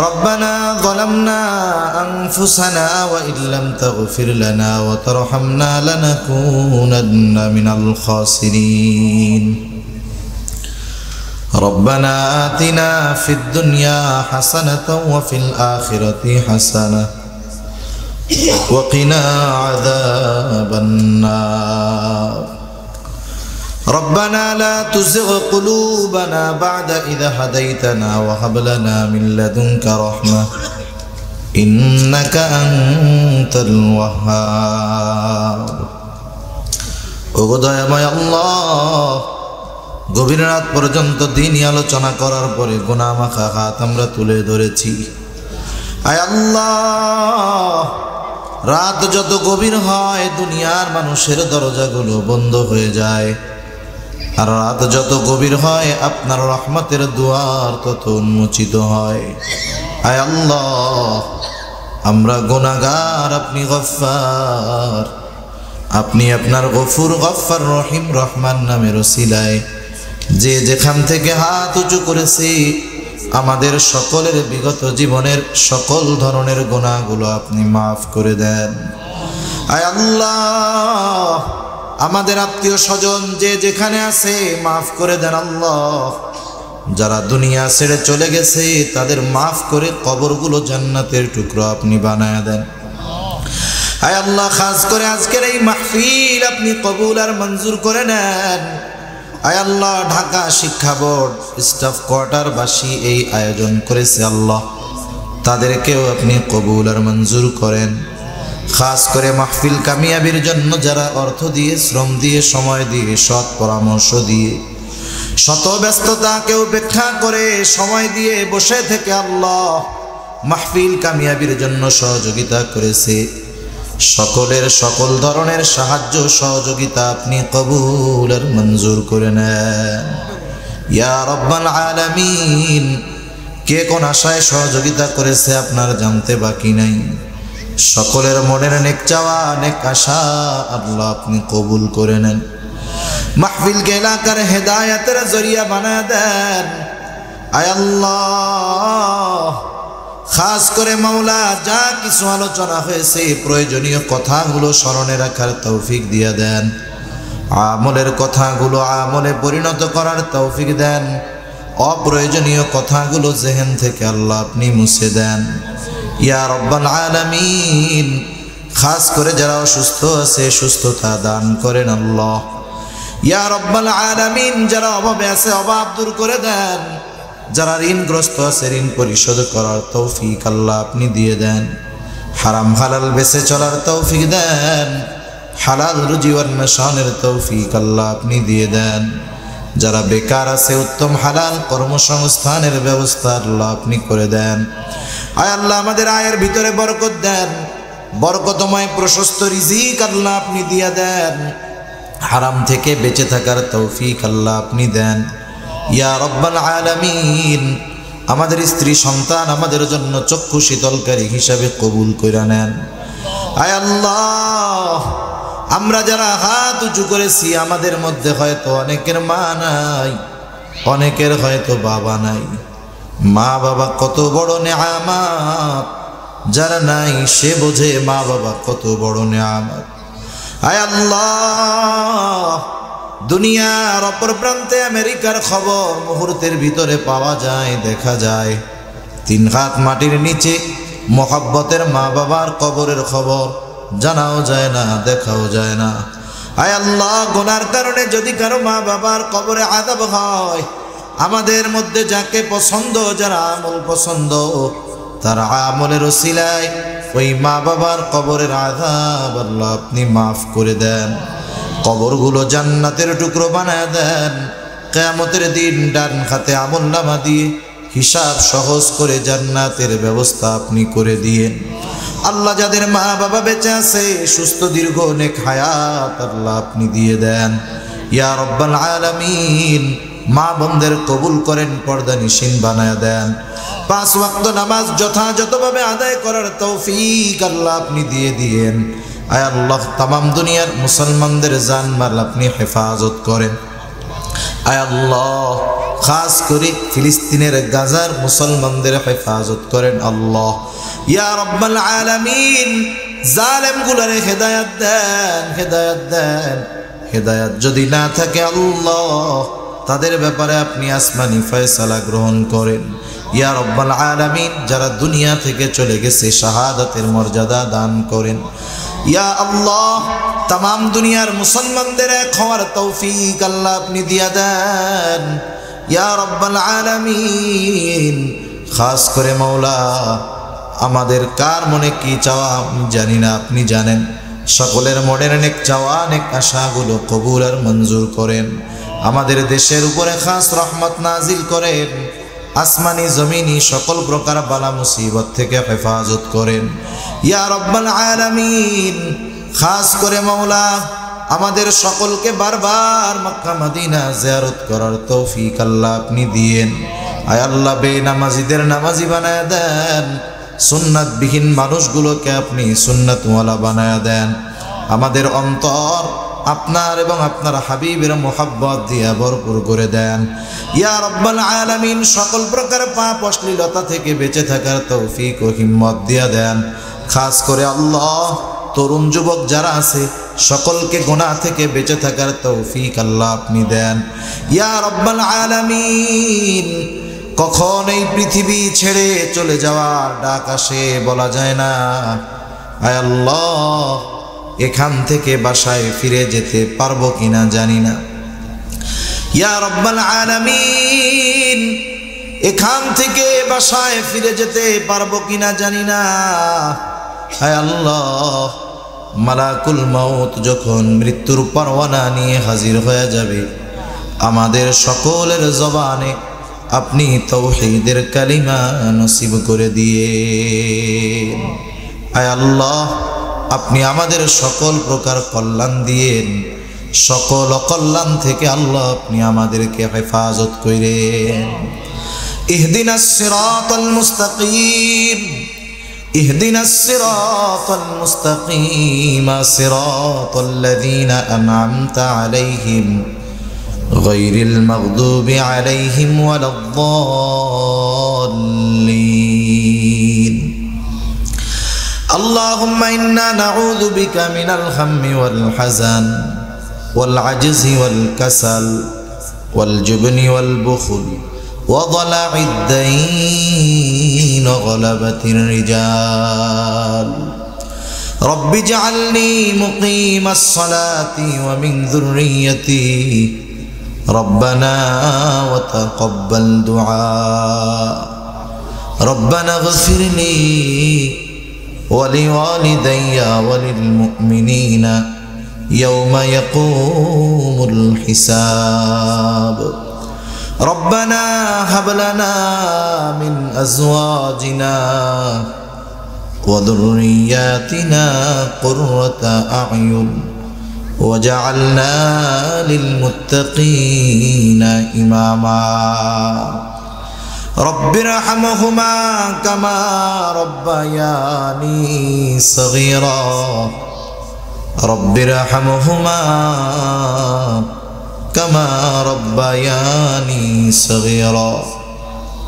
ربنا ظلمنا أنفسنا وإن لم تغفر لنا وترحمنا لنكونن من الخاسرين. ربنا آتنا في الدنيا حسنة وفي الآخرة حسنة وقنا عذاب النار. ربنا لا تزغ قلوبنا بعد إذ هديتنا وهب لنا من لدنك رحمة إنك أنت الوهاب ওগো দয়াময় আল্লাহ, গভীর রাত পর্যন্ত দিনই আলোচনা করার পরে গুনাহ মাখা হাত আমরা তুলে ধরেছি। আয় আল্লাহ, রাত যত গভীর হয় দুনিয়ার মানুষের দরজাগুলো বন্ধ হয়ে যায়, আর রাত যত গভীর হয় আপনার রহমতের দুয়ার তত উন্মোচিত হয়। আয় আল্লাহ, আমরা গুনাহগার, আপনি গফফার, আপনি আপনার গফুর গফফার রহিম রহমান নামের ওসিলায় যে যেখান থেকে হাত উঁচু করেছি আমাদের সকলের বিগত জীবনের সকল ধরনের গুনাহগুলো আপনি মাফ করে দেন। আয় আল্লাহ, আমাদের আত্মীয় স্বজন যে যেখানে আছে মাফ করে দেন আল্লাহ। যারা দুনিয়া ছেড়ে চলে গেছে তাদের মাফ করে কবরগুলো জান্নাতের টুকরো আপনি বানায় দেন। আয় আল্লাহ, খাস করে আজকের এই মাহফিল আপনি কবুল আর মঞ্জুর করে নেন। আয় আল্লাহ, ঢাকা শিক্ষা বোর্ড স্টাফ কোয়ার্টারবাসী এই আয়োজন করেছে আল্লাহ, তাদেরকেও আপনি কবুল আর মঞ্জুর করেন। খাস করে মাহফিল কামিয়াবির জন্য যারা অর্থ দিয়ে, শ্রম দিয়ে, সময় দিয়ে, সৎ পরামর্শ দিয়ে, শত ব্যস্ততাকে উপেক্ষা করে সময় দিয়ে বসে থেকে আল্লাহ মাহফিল কামিয়াবির জন্য সহযোগিতা করেছে, সকলের সকল ধরনের সাহায্য সহযোগিতা আপনি কবুল আর মঞ্জুর করে নেন ইয়া রাব্বাল আলামিন। কে কোন আশায় সহযোগিতা করেছে আপনার জানতে বাকি নাই। সকলের মনের নেক চাওয়া, নেক আশা আল্লাহ আপনি কবুল করে নেন। মাহফিলকে এলাকার হেদায়েতের জরিয়া বানায় দেন। আয় আল্লাহ, খাস করে মাওলা যা কিছু আলোচনা হয়েছে প্রয়োজনীয় কথাগুলো স্মরণে রাখার তৌফিক দিয়ে দেন। আমলের কথাগুলো আমলে পরিণত করার তৌফিক দেন। অপ্রয়োজনীয় কথাগুলো জেহেন থেকে আল্লাহ আপনি মুছে দেন ইয়া রাব্বাল আলামিন। খাস করে যারা অসুস্থ আছে সুস্থতা দান করেন আল্লাহ ইয়া রাব্বাল আলামিন। যারা অভাবে আছে অভাব দূর করে দেন। যারা ঋণগ্রস্ত আছে ঋণ পরিশোধ করার তৌফিক আল্লাহ আপনি দিয়ে দেন। হারাম হালাল বেঁচে চলার তৌফিক দেন। হালাল রুজি অন্বেষণের তৌফিক আল্লাহ আপনি দিয়ে দেন। যারা বেকার আছে উত্তম হালাল কর্মসংস্থানের ব্যবস্থা আল্লাহ আপনি করে দেন। আয় আল্লাহ, আমাদের আয়ের ভিতরে বরকত দেন। বরকতময় প্রশস্ত রিজিক আল্লাহ আপনি দিয়ে দেন। হারাম থেকে বেঁচে থাকার তৌফিক আল্লাহ আপনি দেন ইয়া রাব্বাল আলামিন। আমাদের স্ত্রী সন্তান আমাদের জন্য চক্ষু শীতলকারী হিসাবে কবুল করে নেন। আয় আল্লাহ, আমরা যারা হাত উঁচু করেছি আমাদের মধ্যে হয়তো অনেকের মা নাই, অনেকের হয়তো বাবা নাই। মা বাবা কত বড় নেয়ামত, যারা নাই সে বোঝে মা বাবা কত বড় নেয়ামত। আয় আল্লাহ, দুনিয়ার অপর প্রান্তে আমেরিকার খবর মুহূর্তের ভিতরে পাওয়া যায়, দেখা যায়। 3 হাত মাটির নিচে মহব্বতের মা বাবার কবরের খবর জানাও যায় না, দেখাও যায় না। আয় আল্লাহ, গুনার কারণে যদি কারো মা বাবার কবরে আযাব হয়, আমাদের মধ্যে যাকে পছন্দ, যারা আমল পছন্দ, তার আমলের ওসিলায় ওই মা বাবার কবরের আযাব আল্লাহ আপনি মাফ করে দেন। কবরগুলো জান্নাতের টুকরো বানায় দেন। কিয়ামতের দিন ডান হাতে আমলনামা দিয়ে হিসাব সহজ করে জান্নাতের ব্যবস্থা আপনি করে দিয়েন। আল্লাহ, যাদের মা বাবা বেঁচে আছে সুস্থ দীর্ঘ নেক হায়াত আল্লাহ আপনি দিয়ে দেন ইয়া রাব্বাল আলামিন। মা বোনদের কবুল করেন, পর্দা নিশিন বানায় দেন। 5 ওয়াক্ত নামাজ যথাযথভাবে আদায় করার তৌফিক আল্লাহ আপনি দিয়ে দিয়েন। আয় আল্লাহ, তামাম দুনিয়ার মুসলমানদের জানমাল আপনি হেফাজত করেন। আয় আল্লাহ, খাস করে ফিলিস্তিনের গাজার মুসলমানদের হেফাজত করেন আল্লাহ ইয়া রাব্বাল আলামিন। জালেমগুলোরে হেদায়েত দেন, হেদায়েত দেন। হেদায়েত যদি না থাকে আল্লাহ, তাদের ব্যাপারে আপনি আসমানি ফয়সালা গ্রহণ করেন ইয়া রাব্বাল আলামিন। যারা দুনিয়া থেকে চলে গেছে শাহাদাতের মর্যাদা দান করেন ইয়া আল্লাহ। তামাম দুনিয়ার মুসলমানদের এক হওয়ার তৌফিক আল্লাহ আপনি দিয়া দেন ইয়া রাব্বাল আলামিন। খাস করে মাওলা আমাদের কার মনে কি চাওয়া আমি জানি না, আপনি জানেন। সকলের মনের নেক চাওয়া নেক আশাগুলো কবুল আর মঞ্জুর করেন। আমাদের দেশের উপরে খাস রহমত নাজিল করেন। আসমানি জমিনি সকল প্রকার বালা মুসিবত থেকে হেফাজত করেন ইয়া রব্বাল আলামিন। খাস করে মাওলা আমাদের সকলকে বারবার মক্কা মদিনা জিয়ারত করার তৌফিক আল্লাহ আপনি দিয়েন। আয় আল্লাহ বেনামাজিদের নামাজি বানায় দেন, সুন্নাতবিহীন মানুষগুলোকে আপনি সুন্নাতওয়ালা বানায় দেন। আমাদের অন্তর আপনার এবং আপনার হাবিবের মোহাব্বত দিয়ে ভরপুর করে দেন ইয়া রব্বাল আলামিন। সকল প্রকার পাপ অশ্লীলতা থেকে বেঁচে থাকার তৌফিক ও হিম্মত দিয়ে দেন। খাস করে আল্লাহ তরুণ যুবক যারা আছে সকলকে গুনাহ থেকে বেঁচে থাকার তৌফিক আল্লাহ আপনি দেন ইয়া রব্বাল আলামিন। কখন এই পৃথিবী ছেড়ে চলে যাওয়ার ডাক আসে বলা যায় না। আয় আল্লাহ এখান থেকে বাসায় ফিরে যেতে পারবো কিনা জানি না ইয়া রব্বাল আলামিন। এখান থেকে বাসায় ফিরে যেতে পারবো কিনা জানি না। আয় আল্লাহ মালাকুল মউত যখন মৃত্যুর পরওয়ানা নিয়ে হাজির হয়ে যাবে, আমাদের সকলের জবানে আপনি তাওহীদের কালিমা নসিব করে দিয়ে। আয় আল্লাহ আপনি আমাদের সকল প্রকার কল্যাণ দিয়েন, সকল অকল্যাণ থেকে আল্লাহ আপনি আমাদেরকে হেফাজত করেন। ইহদিনাস সিরাতাল মুস্তাকিম, ইহদিনাস সিরাতাল মুস্তাকিম, সিরাতাল্লাযীনা আন'আমতা আলাইহিম গায়রিল মাগদুবি আলাইহিম ওয়ালাদ-দাল্লিন। اللهم إنا نعوذ بك من الهم والحزن والعجز والكسل والجبن والبخل وضلع الدين وغلبة الرجال. رب اجعلني مقيم الصلاة ومن ذريتي ربنا وتقبل دعاء. ربنا اغفر لي ولوالدي وللمؤمنين يوم يقوم الحساب. ربنا هب لنا من أزواجنا وذرياتنا قرة أعين وجعلنا للمتقين إماما. رب ارحمهما كما ربياني صغيرا. رب ارحمهما كما ربياني صغيرا.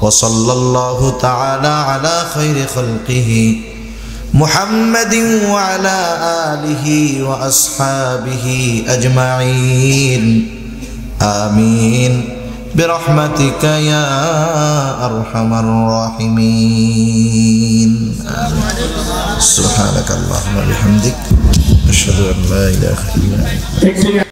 وصلى الله تعالى على خير خلقه محمد وعلى آله وأصحابه أجمعين. آمين برحمتك يا أرحم الراحمين. سبحانك اللهم وبحمدك أشهد أن لا إله إلا أنت.